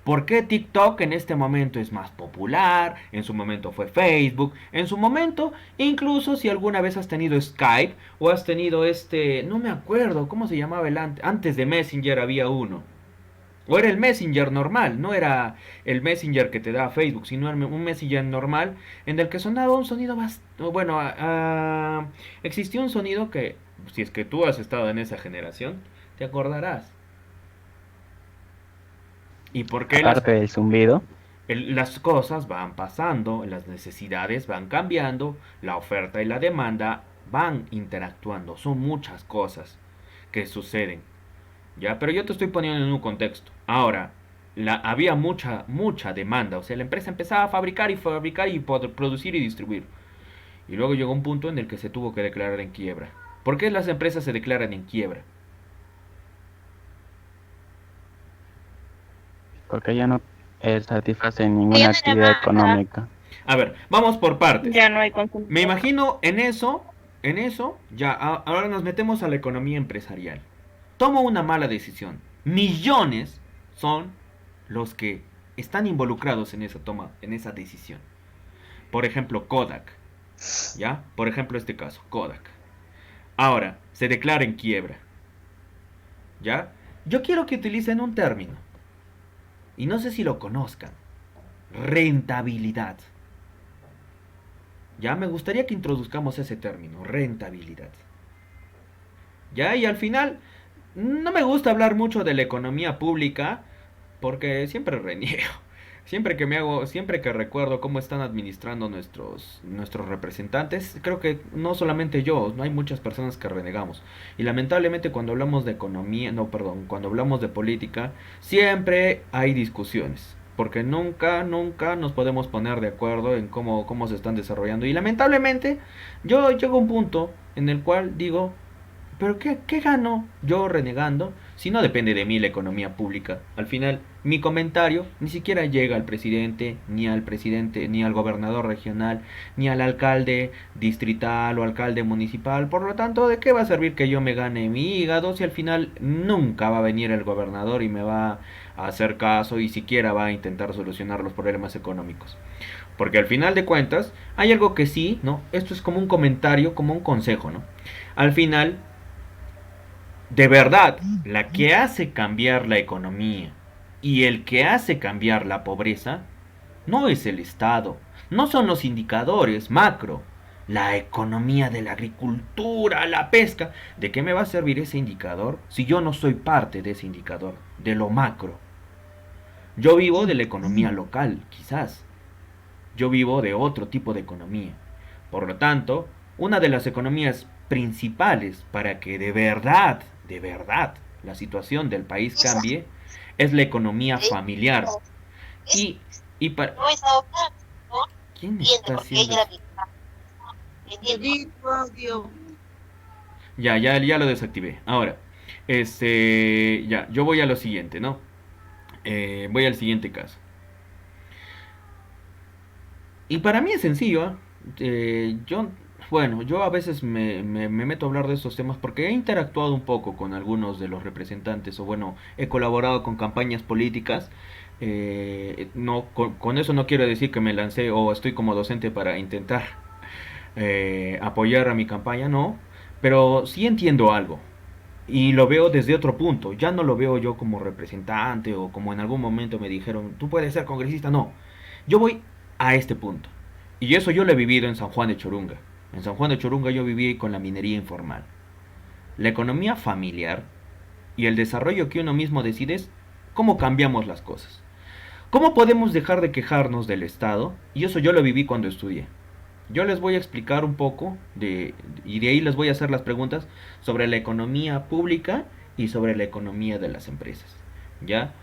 B: ¿Por qué TikTok en este momento es más popular? En su momento fue Facebook. En su momento, incluso si alguna vez has tenido Skype o has tenido no me acuerdo, ¿cómo se llamaba el antes? Antes de Messenger había uno. O era el Messenger normal, no era el Messenger que te da Facebook, sino era un Messenger normal en el que sonaba un sonido bastante... Bueno, existía un sonido que, si es que tú has estado en esa generación, te acordarás. ¿Y por qué
A: Aparte del zumbido.
B: las cosas van pasando, las necesidades van cambiando, la oferta y la demanda van interactuando? Son muchas cosas que suceden. ¿Ya? Pero yo te estoy poniendo en un contexto. Ahora, había mucha demanda. O sea, la empresa empezaba a fabricar y producir y distribuir. Y luego llegó un punto en el que se tuvo que declarar en quiebra. ¿Por qué las empresas se declaran en quiebra?
A: Porque ya no satisface ninguna actividad económica.
B: A ver, vamos por partes.
C: Ya no hay consumo.
B: Me imagino en eso, ya, ahora nos metemos a la economía empresarial. Tomo una mala decisión. Millones son los que están involucrados en esa toma, en esa decisión. Por ejemplo, Kodak. ¿Ya? Por ejemplo, este caso, Kodak. Ahora, se declara en quiebra. ¿Ya? Yo quiero que utilicen un término. Y no sé si lo conozcan. Rentabilidad. Ya me gustaría que introduzcamos ese término, rentabilidad. Ya, y al final, no me gusta hablar mucho de la economía pública, porque siempre reniego. Siempre que recuerdo cómo están administrando nuestros representantes, creo que no solamente yo, no hay muchas personas que renegamos. Y lamentablemente cuando hablamos de economía, no, perdón, cuando hablamos de política, siempre hay discusiones. Porque nunca nos podemos poner de acuerdo en cómo se están desarrollando. Y lamentablemente, yo llego a un punto en el cual digo, ¿pero qué gano yo renegando si no depende de mí la economía pública? Al final, mi comentario ni siquiera llega al presidente, ni al gobernador regional, ni al alcalde distrital o alcalde municipal. Por lo tanto, ¿de qué va a servir que yo me gane mi hígado si al final nunca va a venir el gobernador y me va a hacer caso y siquiera va a intentar solucionar los problemas económicos? Porque al final de cuentas, hay algo que sí, ¿no? Esto es como un comentario, como un consejo, ¿no? Al final, de verdad, la que hace cambiar la economía y el que hace cambiar la pobreza no es el Estado, no son los indicadores macro, la economía de la agricultura, la pesca. ¿De qué me va a servir ese indicador si yo no soy parte de ese indicador, de lo macro? Yo vivo de la economía local, quizás. Yo vivo de otro tipo de economía. Por lo tanto, una de las economías principales para que de verdad, la situación del país cambie es la economía familiar. Y para...
F: No es ahora, ¿no?
B: ¿Quién
F: Entiende,
B: está
F: porque
B: haciendo
F: ella
B: eso?
F: Entiende.
B: Ya lo desactivé. Ahora, ya, yo voy a lo siguiente, ¿no? Voy al siguiente caso. Y para mí es sencillo, yo Bueno, yo a veces me meto a hablar de estos temas porque he interactuado un poco con algunos de los representantes o bueno, he colaborado con campañas políticas. No, con eso no quiero decir que me lancé o estoy como docente para intentar apoyar a mi campaña, no, pero sí entiendo algo y lo veo desde otro punto. Ya no lo veo yo como representante o como en algún momento me dijeron, tú puedes ser congresista, no. Yo voy a este punto. Y eso yo lo he vivido en San Juan de Chorunga. En San Juan de Chorunga yo viví con la minería informal. La economía familiar y el desarrollo que uno mismo decide es cómo cambiamos las cosas. ¿Cómo podemos dejar de quejarnos del Estado? Y eso yo lo viví cuando estudié. Yo les voy a explicar un poco y de ahí les voy a hacer las preguntas sobre la economía pública y sobre la economía de las empresas. ¿Ya?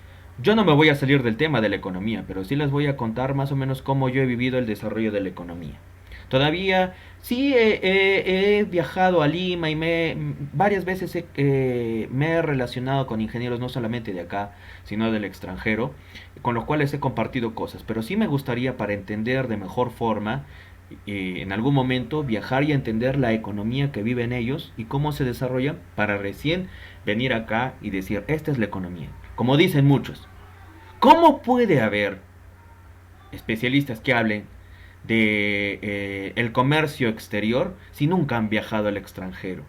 B: Yo no me voy a salir del tema de la economía, pero sí les voy a contar más o menos cómo yo he vivido el desarrollo de la economía. Todavía sí he viajado a Lima y varias veces me he relacionado con ingenieros no solamente de acá, sino del extranjero, con los cuales he compartido cosas. Pero sí me gustaría para entender de mejor forma, en algún momento viajar y entender la economía que viven ellos y cómo se desarrolla para recién venir acá y decir, esta es la economía. Como dicen muchos, ¿cómo puede haber especialistas que hablen de el comercio exterior si nunca han viajado al extranjero?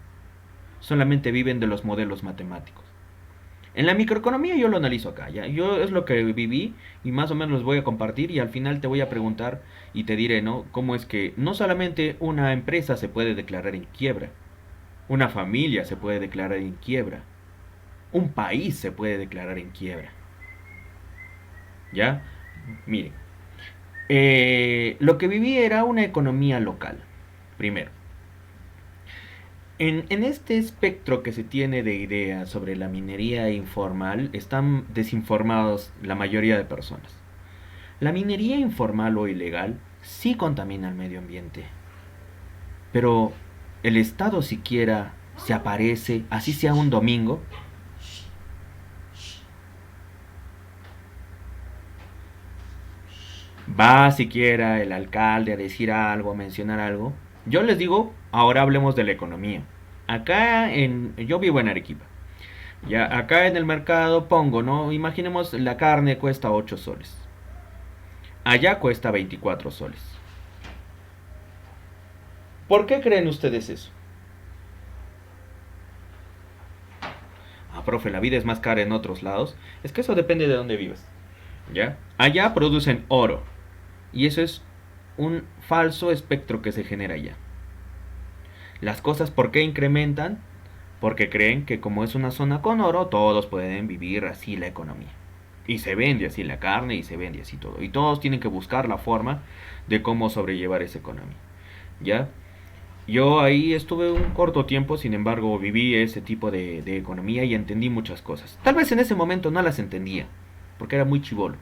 B: Solamente viven de los modelos matemáticos. En la microeconomía yo lo analizo acá, ¿ya? Yo es lo que viví y más o menos los voy a compartir y al final te voy a preguntar y te diré, ¿no? Cómo es que no solamente una empresa se puede declarar en quiebra, una familia se puede declarar en quiebra, un país se puede declarar en quiebra. ¿Ya? Miren, lo que viví era una economía local, primero. En este espectro que se tiene de ideas sobre la minería informal, están desinformados la mayoría de personas. La minería informal o ilegal sí contamina el medio ambiente, pero el Estado siquiera se aparece, así sea un domingo. Va siquiera el alcalde a decir algo, a mencionar algo. Yo les digo, ahora hablemos de la economía. Yo vivo en Arequipa. Ya, acá en el mercado pongo, ¿no? Imaginemos la carne cuesta 8 soles. Allá cuesta 24 soles. ¿Por qué creen ustedes eso? Ah, profe, la vida es más cara en otros lados. Es que eso depende de dónde vivas. ¿Ya? Allá producen oro. Y eso es un falso espectro que se genera allá. Las cosas, ¿por qué incrementan? Porque creen que como es una zona con oro, todos pueden vivir así la economía. Y se vende así la carne y se vende así todo. Y todos tienen que buscar la forma de cómo sobrellevar esa economía. ¿Ya? Yo ahí estuve un corto tiempo, sin embargo viví ese tipo de economía y entendí muchas cosas. Tal vez en ese momento no las entendía, porque era muy chibolo.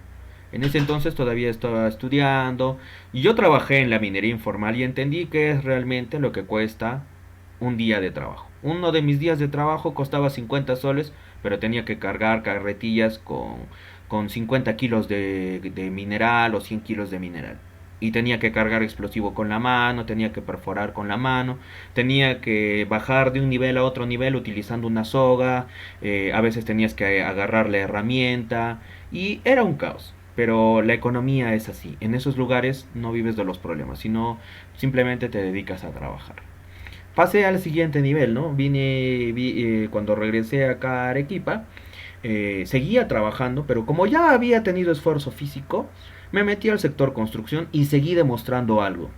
B: En ese entonces todavía estaba estudiando y yo trabajé en la minería informal y entendí qué es realmente lo que cuesta un día de trabajo. Uno de mis días de trabajo costaba 50 soles, pero tenía que cargar carretillas con 50 kilos de mineral o 100 kilos de mineral. Y tenía que cargar explosivo con la mano, tenía que perforar con la mano, tenía que bajar de un nivel a otro nivel utilizando una soga, a veces tenías que agarrar la herramienta y era un caos. Pero la economía es así. En esos lugares no vives de los problemas, sino simplemente te dedicas a trabajar. Pasé al siguiente nivel, ¿no? Cuando regresé acá a Arequipa, seguía trabajando, pero como ya había tenido esfuerzo físico, me metí al sector construcción y seguí demostrando algo.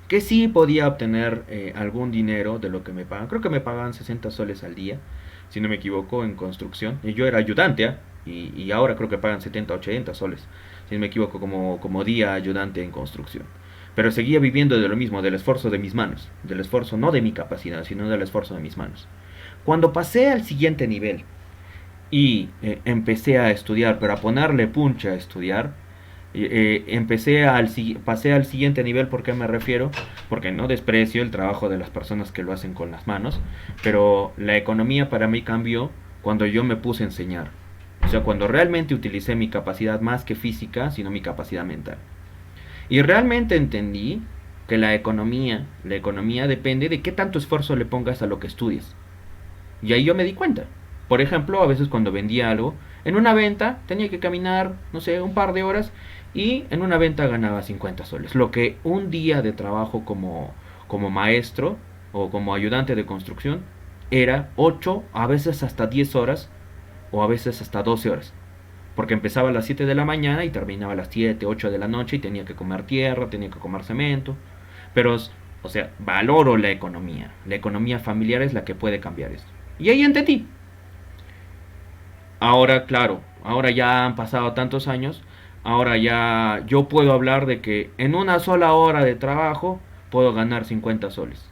B: Que sí podía obtener algún dinero de lo que me pagan. Creo que me pagaban 60 soles al día, si no me equivoco, en construcción. Y yo era ayudante, ¿eh? Y ahora creo que pagan 70, 80 soles, si no me equivoco, como día ayudante en construcción. Pero seguía viviendo de lo mismo, del esfuerzo de mis manos. Del esfuerzo no de mi capacidad, sino del esfuerzo de mis manos. Cuando pasé al siguiente nivel y empecé a estudiar, pero a ponerle puncha a estudiar, pasé al siguiente nivel. ¿Por qué me refiero? Porque no desprecio el trabajo de las personas que lo hacen con las manos, pero la economía para mí cambió cuando yo me puse a enseñar. O sea, cuando realmente utilicé mi capacidad más que física, sino mi capacidad mental. Y realmente entendí que la economía depende de qué tanto esfuerzo le pongas a lo que estudias. Y ahí yo me di cuenta. Por ejemplo, a veces cuando vendía algo, en una venta tenía que caminar, no sé, un par de horas y en una venta ganaba 50 soles. Lo que un día de trabajo como maestro o como ayudante de construcción era 8, a veces hasta 10 horas o a veces hasta 12 horas. Porque empezaba a las 7 de la mañana y terminaba a las 7, 8 de la noche y tenía que comer tierra, tenía que comer cemento. Pero, o sea, valoro la economía. La economía familiar es la que puede cambiar esto. Y ahí entendí. Ahora, claro, ahora ya han pasado tantos años, ahora ya yo puedo hablar de que en una sola hora de trabajo puedo ganar 50 soles.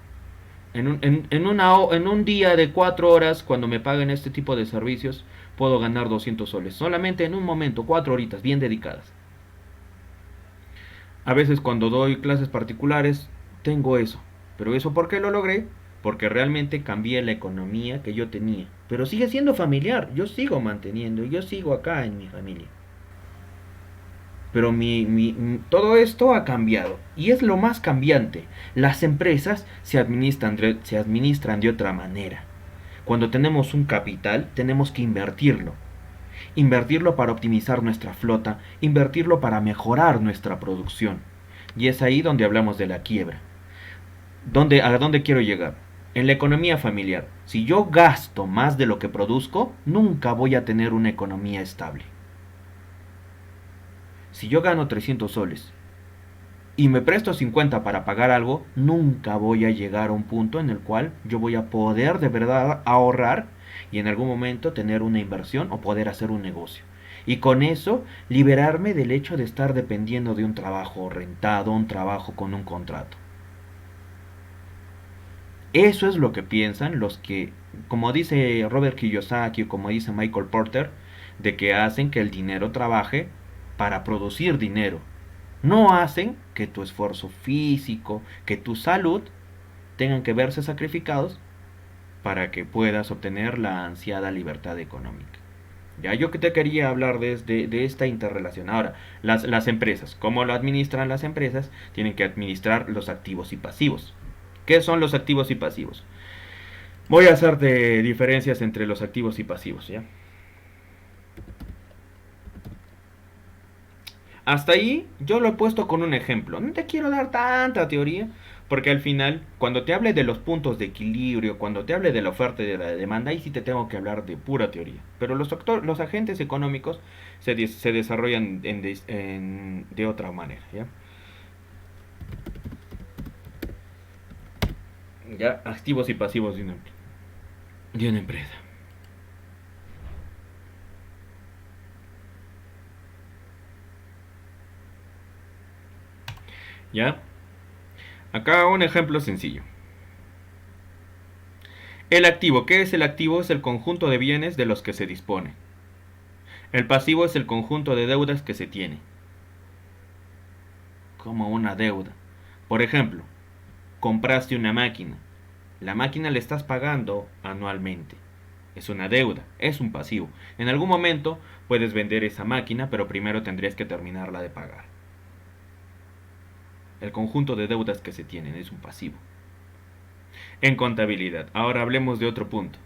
B: En un día de 4 horas, cuando me paguen este tipo de servicios, puedo ganar 200 soles. Solamente en un momento, 4 horitas bien dedicadas. A veces cuando doy clases particulares, tengo eso. Pero eso, ¿por qué lo logré? Porque realmente cambié la economía que yo tenía. Pero sigue siendo familiar. Yo sigo manteniendo. Yo sigo acá en mi familia. Pero todo esto ha cambiado. Y es lo más cambiante. Las empresas se administran de otra manera. Cuando tenemos un capital, tenemos que invertirlo. Invertirlo para optimizar nuestra flota. Invertirlo para mejorar nuestra producción. Y es ahí donde hablamos de la quiebra. ¿A dónde quiero llegar? En la economía familiar, si yo gasto más de lo que produzco, nunca voy a tener una economía estable. Si yo gano 300 soles y me presto 50 para pagar algo, nunca voy a llegar a un punto en el cual yo voy a poder de verdad ahorrar y en algún momento tener una inversión o poder hacer un negocio. Y con eso liberarme del hecho de estar dependiendo de un trabajo rentado, un trabajo con un contrato. Eso es lo que piensan los que, como dice Robert Kiyosaki o como dice Michael Porter, de que hacen que el dinero trabaje para producir dinero. No hacen que tu esfuerzo físico, que tu salud tengan que verse sacrificados para que puedas obtener la ansiada libertad económica. Ya yo que te quería hablar de esta interrelación. Ahora, las empresas, ¿cómo lo administran las empresas? Tienen que administrar los activos y pasivos. ¿Qué son los activos y pasivos? Voy a hacer de diferencias entre los activos y pasivos, ¿ya? Hasta ahí yo lo he puesto con un ejemplo. No te quiero dar tanta teoría, porque al final, cuando te hable de los puntos de equilibrio, cuando te hable de la oferta y de la demanda, ahí sí te tengo que hablar de pura teoría. Pero los agentes económicos se desarrollan de otra manera, ¿ya? Ya, activos y pasivos de una empresa. ¿Ya? Acá un ejemplo sencillo. El activo, ¿qué es el activo? Es el conjunto de bienes de los que se dispone. El pasivo es el conjunto de deudas que se tiene. Como una deuda. Por ejemplo, compraste una máquina. La máquina le estás pagando anualmente. Es una deuda, es un pasivo. En algún momento puedes vender esa máquina, pero primero tendrías que terminarla de pagar. El conjunto de deudas que se tienen es un pasivo. En contabilidad, ahora hablemos de otro punto.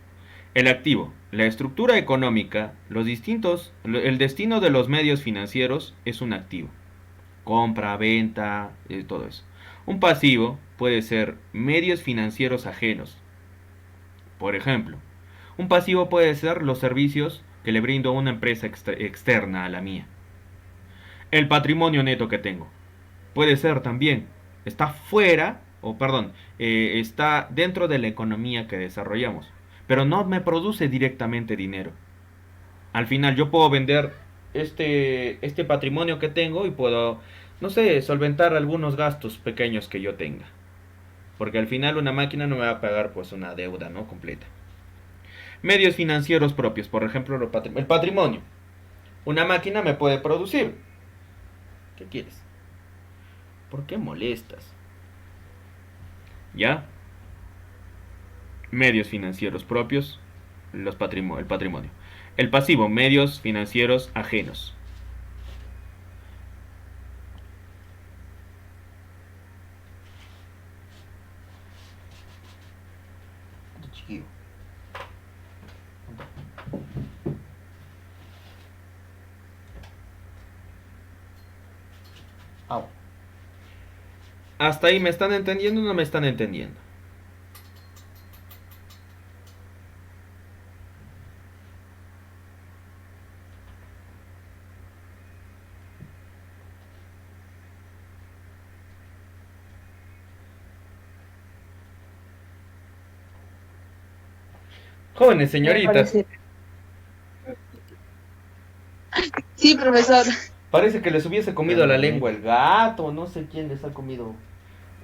B: El activo, la estructura económica, el destino de los medios financieros es un activo. Compra, venta, todo eso. Un pasivo puede ser medios financieros ajenos. Por ejemplo, un pasivo puede ser los servicios que le brindo a una empresa externa a la mía. El patrimonio neto que tengo. Puede ser también, está está dentro de la economía que desarrollamos, pero no me produce directamente dinero. Al final yo puedo vender este patrimonio que tengo y puedo, no sé, solventar algunos gastos pequeños que yo tenga. Porque al final una máquina no me va a pagar pues una deuda, ¿no? Completa. Medios financieros propios, por ejemplo, el patrimonio. Una máquina me puede producir. ¿Qué quieres? ¿Por qué molestas? ¿Ya? Medios financieros propios, el patrimonio. El pasivo, medios financieros ajenos.
G: chiquillo. Au.
B: ¿Hasta ahí me están entendiendo o no me están entendiendo? Jóvenes señoritas,
E: Parece- Sí, profesor.
B: parece que les hubiese comido la lengua el gato, no sé quién les ha comido,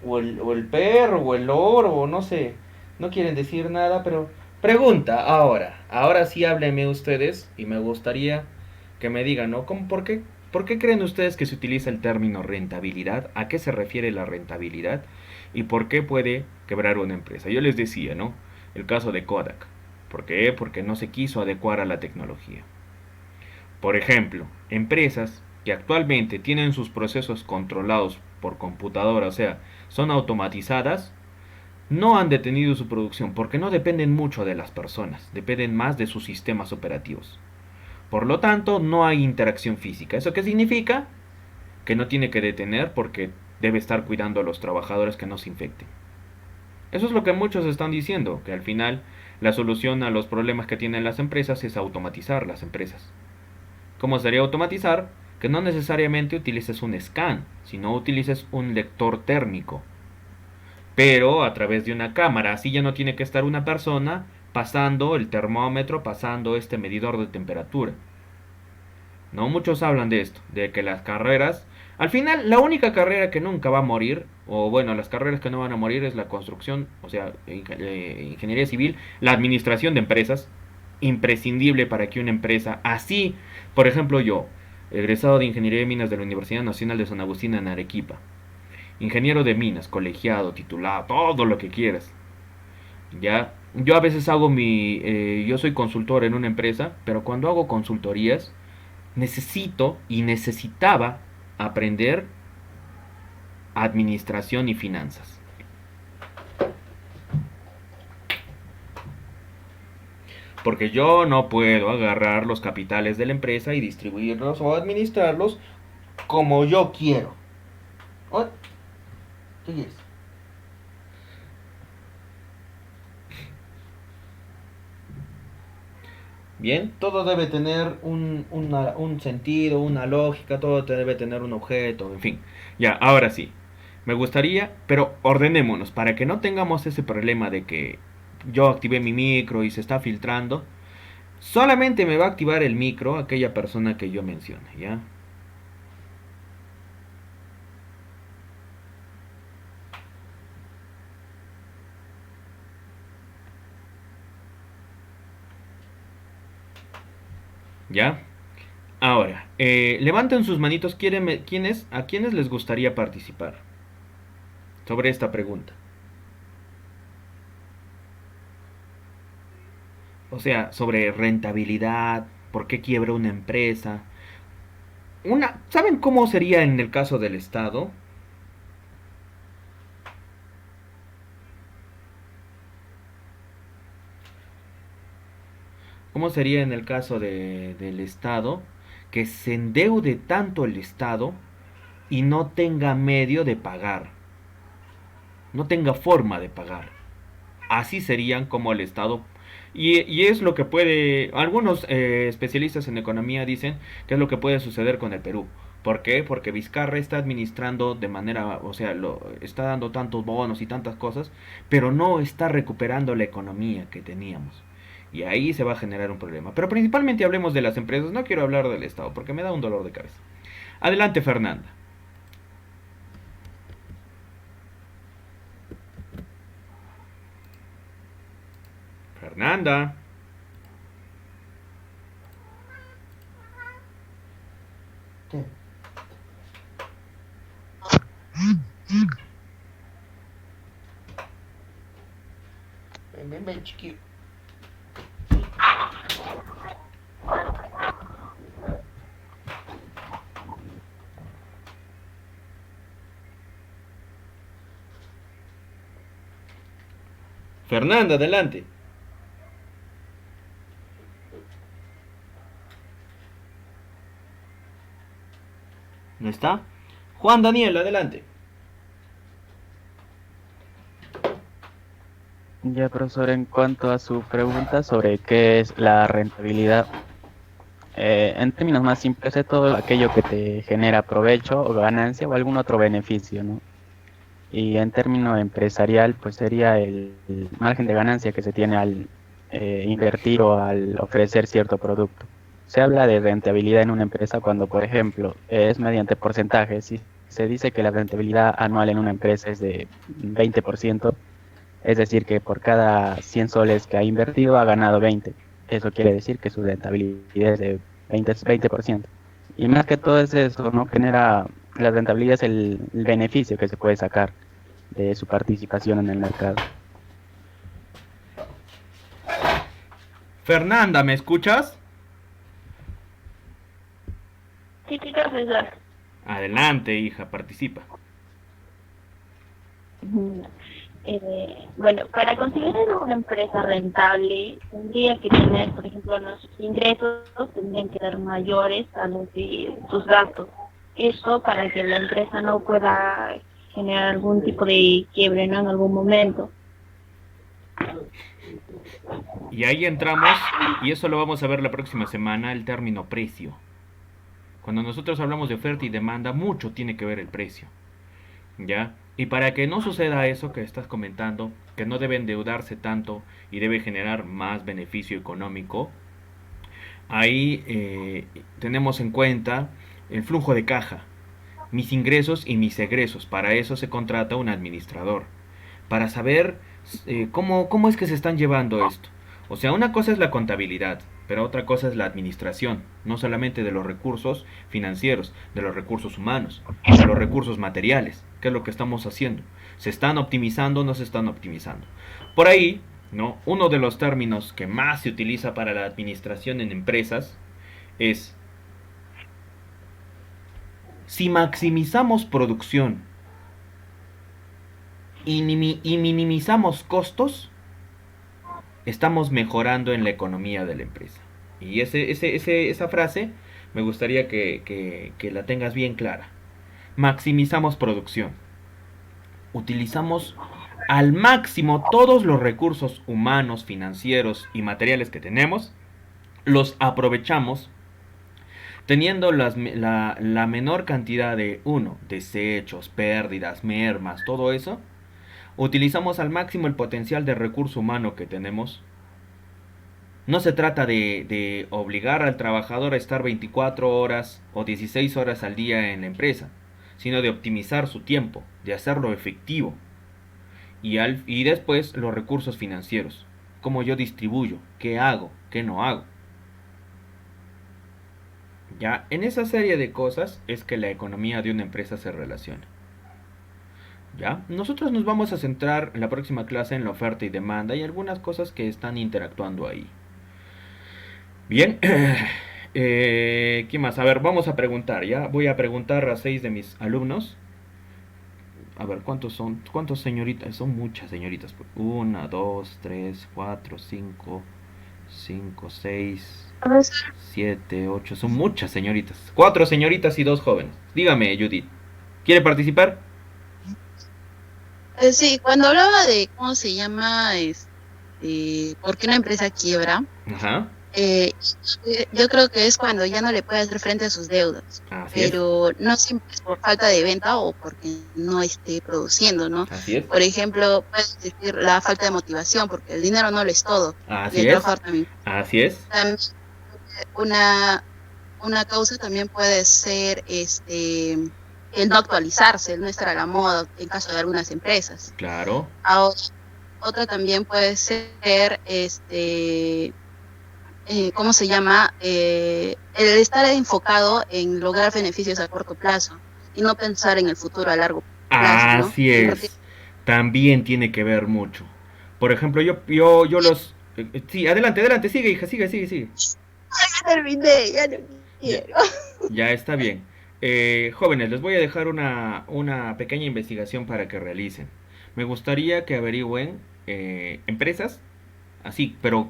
B: o el perro, o el loro, o no sé, no quieren decir nada, pero pregunta ahora sí háblenme ustedes, y me gustaría que me digan, ¿no? ¿Por qué creen ustedes que se utiliza el término rentabilidad? ¿A qué se refiere la rentabilidad? ¿Y por qué puede quebrar una empresa? Yo les decía, ¿no? El caso de Kodak. ¿Por qué? Porque no se quiso adecuar a la tecnología. Por ejemplo, empresas que actualmente tienen sus procesos controlados por computadora, o sea, son automatizadas, no han detenido su producción porque no dependen mucho de las personas, dependen más de sus sistemas operativos. Por lo tanto, no hay interacción física. ¿Eso qué significa? Que no tiene que detener porque debe estar cuidando a los trabajadores que no se infecten. Eso es lo que muchos están diciendo, que al final la solución a los problemas que tienen las empresas es automatizar las empresas. ¿Cómo sería automatizar? Que no necesariamente utilices un scan, sino utilices un lector térmico, pero a través de una cámara. Así ya no tiene que estar una persona pasando el termómetro, pasando este medidor de temperatura. No muchos hablan de esto, de que las carreras, al final la única carrera que nunca va a morir, o bueno, las carreras que no van a morir es la construcción, o sea, ingeniería civil, la administración de empresas, imprescindible para que una empresa, así, por ejemplo yo, egresado de ingeniería de minas de la Universidad Nacional de San Agustín en Arequipa, ingeniero de minas, colegiado, titulado, todo lo que quieras, ya, yo a veces yo soy consultor en una empresa, pero cuando hago consultorías, necesito y necesitaba aprender administración y finanzas. Porque yo no puedo agarrar los capitales de la empresa y distribuirlos o administrarlos como yo quiero. Oh, ¿qué quieres? Bien, todo debe tener un sentido, una lógica, todo debe tener un objeto, en fin. Ya, ahora sí. Me gustaría, pero ordenémonos para que no tengamos ese problema de que yo activé mi micro y se está filtrando. Solamente me va a activar el micro aquella persona que yo mencione, ¿ya? ¿Ya? Ahora, levanten sus manitos, ¿a quiénes les gustaría participar sobre esta pregunta? O sea, sobre rentabilidad, por qué quiebra una empresa. ¿Saben cómo sería en el caso del Estado? ¿Cómo sería en el caso del Estado que se endeude tanto el Estado y no tenga medio de pagar? No tenga forma de pagar. Así serían como el Estado. Y es lo que puede, algunos especialistas en economía dicen que es lo que puede suceder con el Perú. ¿Por qué? Porque Vizcarra está administrando de manera, o sea, está dando tantos bonos y tantas cosas, pero no está recuperando la economía que teníamos. Y ahí se va a generar un problema. Pero principalmente hablemos de las empresas, no quiero hablar del Estado porque me da un dolor de cabeza. Adelante, Fernanda. Fernanda.
G: ¿Qué? Ven, ven, ven, chiquillo.
B: Fernanda, adelante. ¿Está? Juan Daniel, adelante.
A: Ya, profesor, en cuanto a su pregunta sobre qué es la rentabilidad, en términos más simples es todo aquello que te genera provecho o ganancia o algún otro beneficio, ¿no? Y en términos empresarial, pues sería el margen de ganancia que se tiene al invertir o al ofrecer cierto producto. Se habla de rentabilidad en una empresa cuando, por ejemplo, es mediante porcentajes. Si se dice que la rentabilidad anual en una empresa es de 20%, es decir, que por cada 100 soles que ha invertido ha ganado 20. Eso quiere decir que su rentabilidad es de 20%. Y más que todo es eso, ¿no? Genera, la rentabilidad es el beneficio que se puede sacar de su participación en el mercado.
B: Fernanda, ¿me escuchas?
C: Sí, sí, profesor.
B: Adelante, hija, participa.
C: Ujú. Bueno, para considerar una empresa rentable, tendría que tener, por ejemplo, los ingresos tendrían que ser mayores a los de sus gastos. Eso para que la empresa no pueda generar algún tipo de quiebre, ¿no? En algún momento.
B: Y ahí entramos, y eso lo vamos a ver la próxima semana, el término precio. Cuando nosotros hablamos de oferta y demanda, mucho tiene que ver el precio. ¿Ya? Y para que no suceda eso que estás comentando, que no debe endeudarse tanto y debe generar más beneficio económico, ahí tenemos en cuenta el flujo de caja, mis ingresos y mis egresos. Para eso se contrata un administrador, para saber cómo es que se están llevando esto. O sea, una cosa es la contabilidad, pero otra cosa es la administración, no solamente de los recursos financieros, de los recursos humanos, de los recursos materiales. ¿Qué es lo que estamos haciendo? ¿Se están optimizando o no se están optimizando? Por ahí, ¿no? Uno de los términos que más se utiliza para la administración en empresas es: si maximizamos producción y minimizamos costos, estamos mejorando en la economía de la empresa. Y esa frase me gustaría que la tengas bien clara. Maximizamos producción. Utilizamos al máximo todos los recursos humanos, financieros y materiales que tenemos. Los aprovechamos teniendo la menor cantidad de, desechos, pérdidas, mermas, todo eso. Utilizamos al máximo el potencial de recurso humano que tenemos. No se trata de obligar al trabajador a estar 24 horas o 16 horas al día en la empresa, sino de optimizar su tiempo, de hacerlo efectivo. Y después los recursos financieros. Cómo yo distribuyo, qué hago, qué no hago. Ya, en esa serie de cosas es que la economía de una empresa se relaciona. ¿Ya? Nosotros nos vamos a centrar en la próxima clase en la oferta y demanda y algunas cosas que están interactuando ahí. Bien, ¿qué más? A ver, vamos a preguntar, ¿ya? Voy a preguntar a 6 de mis alumnos. A ver, ¿cuántos son? ¿Cuántas señoritas? Son muchas señoritas. 1, 2, 3, 4, 5, 5, 6, 7, 8. Son muchas señoritas. 4 señoritas y 2 jóvenes. Dígame, Judith. ¿Quiere participar?
E: Sí, cuando hablaba de cómo se llama, por qué una empresa quiebra,
B: Ajá.
E: yo creo que es cuando ya no le puede hacer frente a sus deudas,
B: Así es.
E: pero no siempre es por falta de venta o porque no esté produciendo, ¿no?
B: Así es.
E: Por ejemplo, puedes decir la falta de motivación, porque el dinero no lo es todo, y
B: Así
E: el
B: es.
E: trabajar también.
B: Así es.
E: También una causa también puede ser el no actualizarse, el no estar a la moda en caso de algunas empresas.
B: Claro.
E: Ahora, otra también puede ser ¿cómo se llama? El estar enfocado en lograr beneficios a corto plazo y no pensar en el futuro a largo plazo, ¿no?
B: Así es. También tiene que ver mucho. Por ejemplo, yo los... sí, adelante, sigue, hija, sigue.
E: Ya terminé, ya no quiero.
B: Ya está bien. Jóvenes, les voy a dejar una pequeña investigación para que realicen. Me gustaría que averigüen empresas, así, pero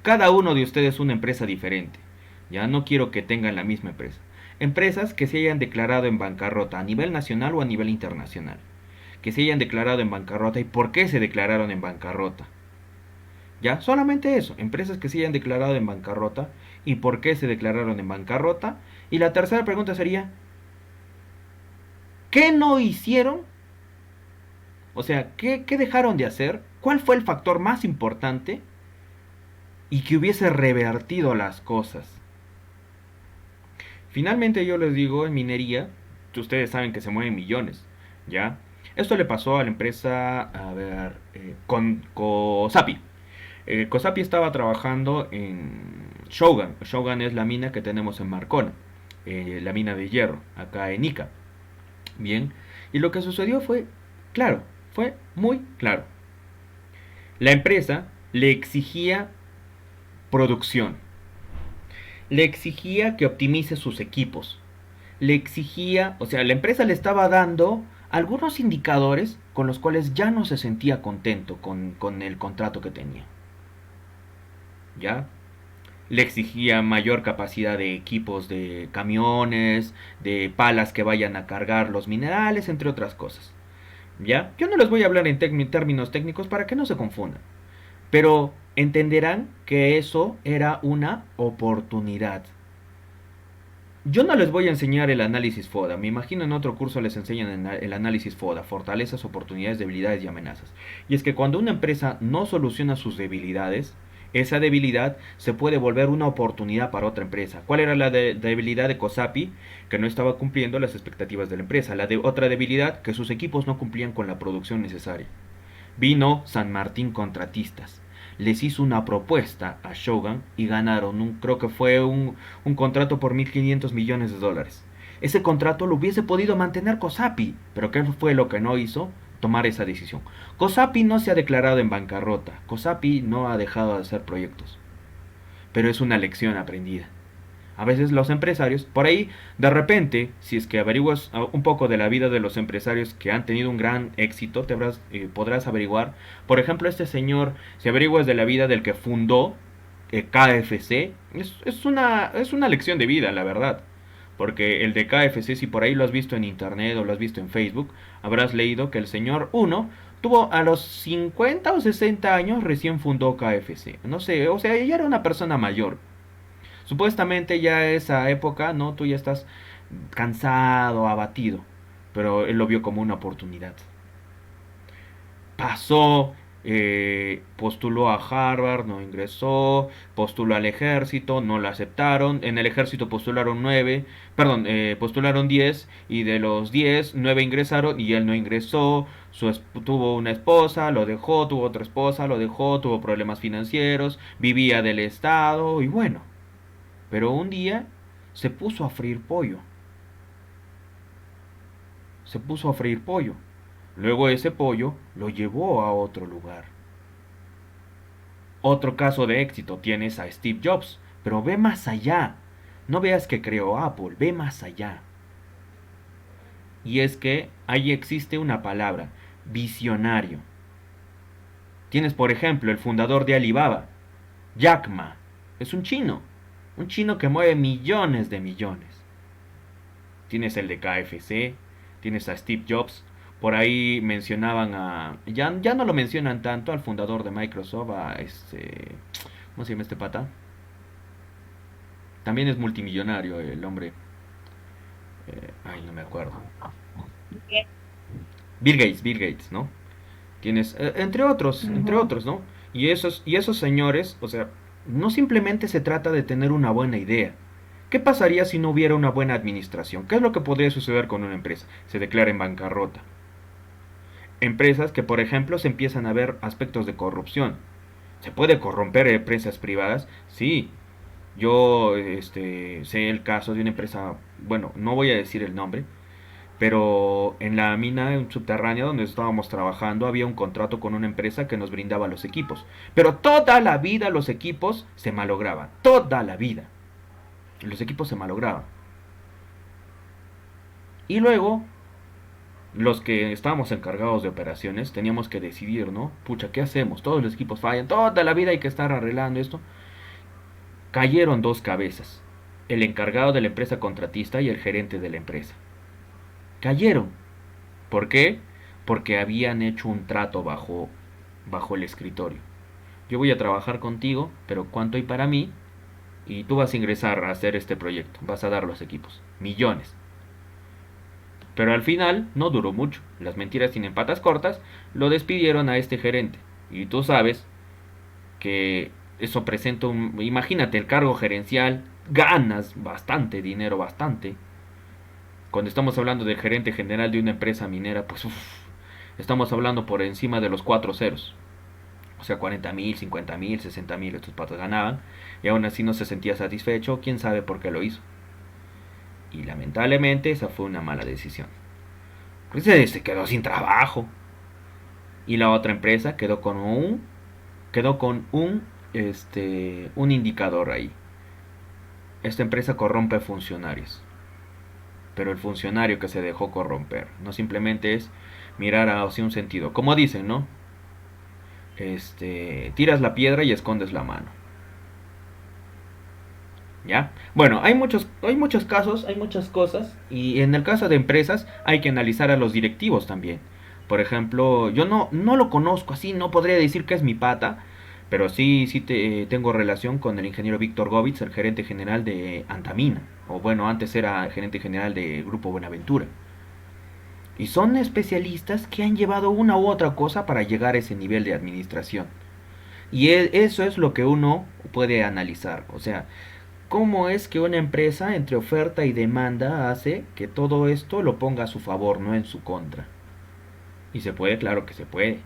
B: cada uno de ustedes una empresa diferente. Ya no quiero que tengan la misma empresa. empresas que se hayan declarado en bancarrota a nivel nacional o a nivel internacional. Que se hayan declarado en bancarrota y por qué se declararon en bancarrota. ¿Ya? Solamente eso, empresas que se hayan declarado en bancarrota y por qué se declararon en bancarrota. Y la tercera pregunta sería, ¿qué no hicieron? O sea, ¿qué dejaron de hacer? ¿Cuál fue el factor más importante y que hubiese revertido las cosas? Finalmente yo les digo, en minería, ustedes saben que se mueven millones, ¿ya? Esto le pasó a la empresa, a ver, con Cosapi. Cosapi estaba trabajando en Shogun. Shogun es la mina que tenemos en Marcona, la mina de hierro, acá en Ica. Bien, y lo que sucedió fue, claro, fue muy claro. La empresa le exigía producción, le exigía que optimice sus equipos, le exigía, o sea, la empresa le estaba dando algunos indicadores con los cuales ya no se sentía contento con el contrato que tenía. ¿Ya? Le exigía mayor capacidad de equipos de camiones, de palas que vayan a cargar los minerales, entre otras cosas. ¿Ya? Yo no les voy a hablar en términos técnicos para que no se confundan. Pero entenderán que eso era una oportunidad. Yo no les voy a enseñar el análisis FODA. Me imagino en otro curso les enseñan el análisis FODA, fortalezas, oportunidades, debilidades y amenazas. Y es que cuando una empresa no soluciona sus debilidades, esa debilidad se puede volver una oportunidad para otra empresa. ¿Cuál era la debilidad de Cosapi? Que no estaba cumpliendo las expectativas de la empresa. Otra debilidad, que sus equipos no cumplían con la producción necesaria. Vino San Martín Contratistas. Les hizo una propuesta a Shogun y ganaron, creo que fue un contrato por 1.500 millones de dólares. Ese contrato lo hubiese podido mantener Cosapi, pero ¿qué fue lo que no hizo? Tomar esa decisión. Cosapi no se ha declarado en bancarrota, Cosapi no ha dejado de hacer proyectos, pero es una lección aprendida. A veces los empresarios, por ahí, de repente, si es que averiguas un poco de la vida de los empresarios que han tenido un gran éxito, podrás averiguar. Por ejemplo, este señor, si averiguas de la vida del que fundó KFC, es una lección de vida, la verdad. Porque el de KFC, si por ahí lo has visto en internet o lo has visto en Facebook, habrás leído que el señor tuvo a los 50 o 60 años recién fundó KFC. No sé, o sea, ya era una persona mayor. Supuestamente ya a esa época, ¿no? Tú ya estás cansado, abatido. Pero él lo vio como una oportunidad. Pasó, postuló a Harvard, no ingresó, postuló al ejército, no lo aceptaron. En el ejército postularon 10 y de los 10, 9 ingresaron y él no ingresó. Tuvo una esposa, lo dejó, tuvo otra esposa, lo dejó, tuvo problemas financieros, vivía del Estado y bueno. Pero un día se puso a freír pollo. Luego ese pollo lo llevó a otro lugar. Otro caso de éxito tienes a Steve Jobs, pero ve más allá. No veas que creó Apple, ve más allá. Y es que ahí existe una palabra, visionario. Tienes por ejemplo el fundador de Alibaba, Jack Ma, es un chino que mueve millones de millones. Tienes el de KFC, tienes a Steve Jobs, por ahí mencionaban ya no lo mencionan tanto al fundador de Microsoft, ¿cómo se llama este pata? También es multimillonario el hombre. No me acuerdo. Bill Gates, ¿no? Tienes, entre otros, ¿no? Y esos señores, o sea, no simplemente se trata de tener una buena idea. ¿Qué pasaría si no hubiera una buena administración? ¿Qué es lo que podría suceder con una empresa? Se declara en bancarrota. Empresas que, por ejemplo, se empiezan a ver aspectos de corrupción. ¿Se puede corromper empresas privadas? Sí. Yo sé el caso de una empresa, bueno, no voy a decir el nombre, pero en la mina subterránea donde estábamos trabajando había un contrato con una empresa que nos brindaba los equipos. Pero toda la vida los equipos se malograban. Toda la vida. Los equipos se malograban. Y luego, los que estábamos encargados de operaciones, teníamos que decidir, ¿no? Pucha, ¿qué hacemos? Todos los equipos fallan. Toda la vida hay que estar arreglando esto. Cayeron dos cabezas. el encargado de la empresa contratista y el gerente de la empresa. Cayeron. ¿Por qué? Porque habían hecho un trato bajo el escritorio. Yo voy a trabajar contigo, pero ¿cuánto hay para mí? Y tú vas a ingresar a hacer este proyecto. Vas a dar los equipos. Millones. Pero al final no duró mucho. Las mentiras tienen patas cortas. Lo despidieron a este gerente. Y tú sabes que eso presenta un... Imagínate el cargo gerencial. Ganas bastante dinero, bastante. Cuando estamos hablando del gerente general de una empresa minera, pues estamos hablando por encima de los 4 ceros. O sea, 40.000, 50.000, 60.000 estos patos ganaban. Y aún así no se sentía satisfecho. ¿Quién sabe por qué lo hizo? Y lamentablemente esa fue una mala decisión. Pues se quedó sin trabajo. Y la otra empresa quedó con un indicador ahí. Esta empresa corrompe funcionarios. Pero el funcionario que se dejó corromper no simplemente es mirar hacia un sentido. Como dicen, ¿no? Tiras la piedra y escondes la mano. ¿Ya? Bueno, hay muchos casos, hay muchas cosas. Y en el caso de empresas hay que analizar a los directivos también. Por ejemplo, yo no lo conozco así, no podría decir que es mi pata. Pero sí tengo relación con el ingeniero Víctor Govitz, el gerente general de Antamina. O bueno, antes era gerente general de Grupo Buenaventura. Y son especialistas que han llevado una u otra cosa para llegar a ese nivel de administración. Y eso es lo que uno puede analizar. O sea, ¿cómo es que una empresa entre oferta y demanda hace que todo esto lo ponga a su favor, no en su contra? Y se puede, claro que se puede.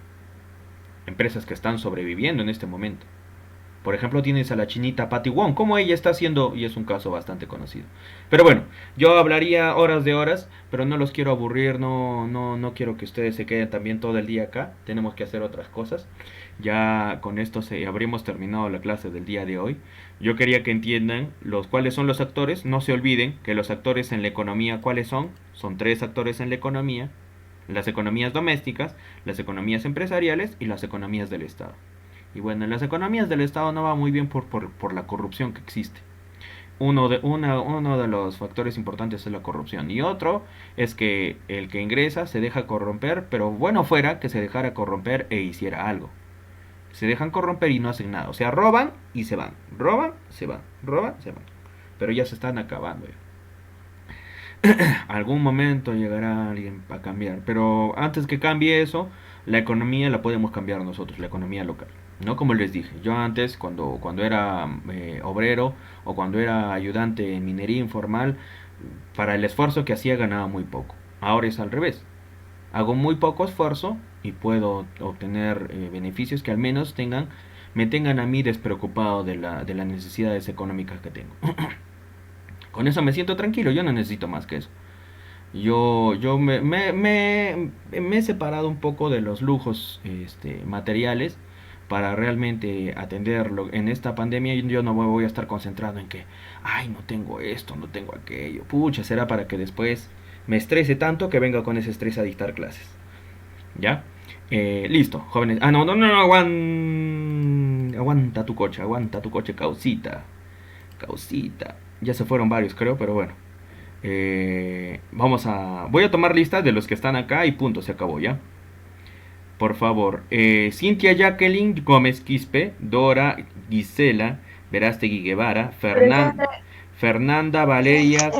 B: Empresas que están sobreviviendo en este momento. Por ejemplo, tienes a la chinita Patty Wong, como ella está haciendo, y es un caso bastante conocido. Pero bueno, yo hablaría horas de horas, pero no los quiero aburrir, no quiero que ustedes se queden también todo el día acá. Tenemos que hacer otras cosas. Ya con esto habríamos terminado la clase del día de hoy. Yo quería que entiendan cuáles son los actores. No se olviden que los actores en la economía, ¿cuáles son? Son 3 actores en la economía. Las economías domésticas, las economías empresariales y las economías del Estado. Y bueno, en las economías del Estado no va muy bien por la corrupción que existe. Uno de los factores importantes es la corrupción. Y otro es que el que ingresa se deja corromper, pero bueno fuera que se dejara corromper e hiciera algo. Se dejan corromper y no hacen nada. O sea, roban y se van. Roban, se van. Roban, se van. Pero ya se están acabando. Algún momento llegará alguien para cambiar. Pero antes que cambie eso, la economía la podemos cambiar nosotros, la economía local. No, como les dije, yo antes cuando era obrero o cuando era ayudante en minería informal, para el esfuerzo que hacía ganaba muy poco. Ahora es al revés. Hago muy poco esfuerzo y puedo obtener beneficios que al menos me tengan a mí despreocupado de las necesidades económicas que tengo. Con eso me siento tranquilo, yo no necesito más que eso. Yo me he separado un poco de los lujos materiales para realmente atenderlo. En esta pandemia yo no voy a estar concentrado en que, ay, no tengo esto, no tengo aquello. Pucha, será para que después me estrese tanto que venga con ese estrés a dictar clases. ¿Ya? Listo, jóvenes. Ah, no, aguanta tu coche, causita. Ya se fueron varios, creo, pero bueno. Voy a tomar lista de los que están acá y punto, se acabó, ¿ya? Por favor, Cintia Jacqueline Gómez Quispe, Dora Gisela Verástegui Guevara, Fernanda Valeria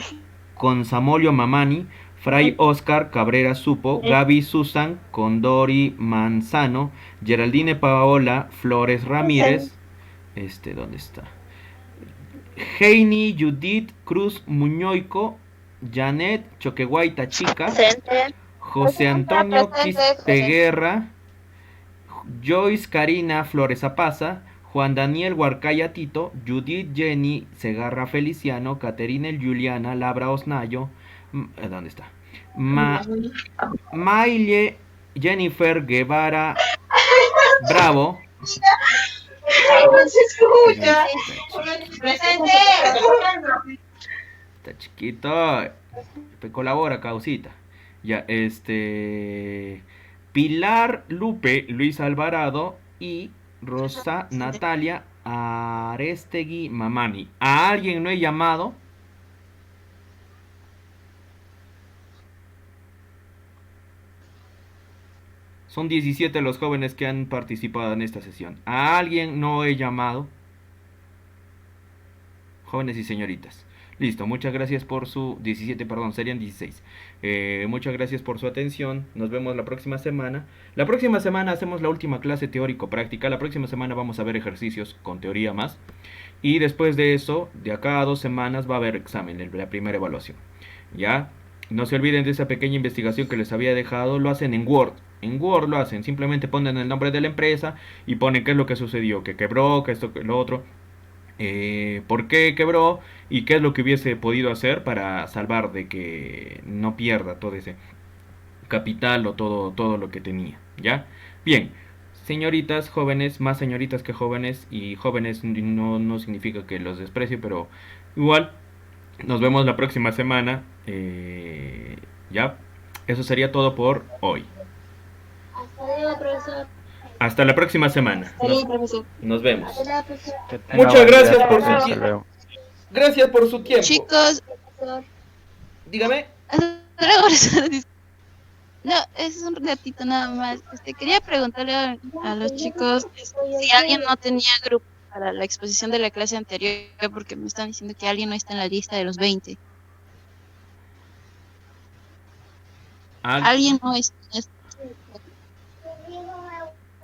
B: Consamolio Mamani, Fray Oscar Cabrera Supo, Gaby Susan Condori Manzano, Geraldine Paola Flores Ramírez, ¿dónde está? Heini Judith Cruz Muñoico, Janet Choqueguaita Chica, José Antonio Quispeguerra, Joyce Karina Flores Apaza, Juan Daniel Huarcaya Tito, Judith Jenny Segarra Feliciano, Caterina Juliana Labra Osnayo, ¿dónde está? Maile Jennifer Guevara Bravo.
D: No se escucha. Presente.
B: Está chiquito. Colabora, causita. Ya, Pilar Lupe Luis Alvarado y Rosa Natalia Arestegui Mamani. A alguien no he llamado Son 17 los jóvenes que han participado en esta sesión. ¿A alguien no he llamado? Jóvenes y señoritas. Listo, muchas gracias por su... 17, perdón, serían 16. Muchas gracias por su atención. Nos vemos la próxima semana. La próxima semana hacemos la última clase teórico-práctica. La próxima semana vamos a ver ejercicios con teoría más. Y después de eso, de acá a 2 semanas va a haber examen, la primera evaluación. ¿Ya? No se olviden de esa pequeña investigación que les había dejado. Lo hacen en Word. En Word lo hacen. Simplemente ponen el nombre de la empresa y ponen qué es lo que sucedió. Que quebró, que esto, que lo otro. Por qué quebró y qué es lo que hubiese podido hacer para salvar de que no pierda todo ese capital o todo lo que tenía. ¿Ya? Bien. Señoritas, jóvenes, más señoritas que jóvenes, y jóvenes no significa que los desprecie, pero igual nos vemos la próxima semana. Ya, eso sería todo por hoy.
D: Hasta luego, profesor.
B: Hasta la próxima semana.
D: Hasta luego, profesor.
B: Nos vemos.
D: Hasta luego, profesor.
A: Que tenga
B: Muchas
A: buen día,
B: gracias por
A: hasta
B: su tiempo.
A: luego.
B: Gracias por su tiempo.
E: Chicos,
B: Dígame.
E: hasta luego, profesor. No, es un ratito nada más. Quería preguntarle a los chicos si alguien no tenía grupo para la exposición de la clase anterior, porque me están diciendo que alguien no está en la lista de los 20. Alguien no está.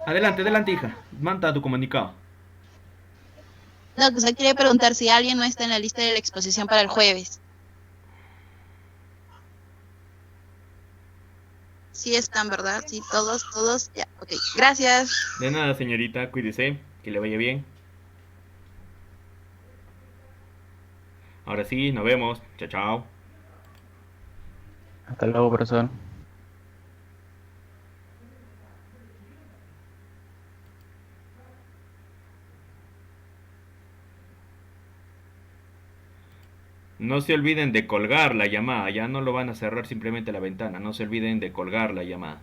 B: Adelante, hija. Manda tu comunicado.
E: No, o sea, quería preguntar si alguien no está en la lista de la exposición para el jueves. Sí están, ¿verdad? Sí, todos. Ya, ok. Gracias.
B: De nada, señorita. Cuídese. Que le vaya bien. Ahora sí, nos vemos. Chao, chao.
A: Hasta luego, profesor.
B: No se olviden de colgar la llamada. Ya no lo van a cerrar simplemente la ventana. No se olviden de colgar la llamada.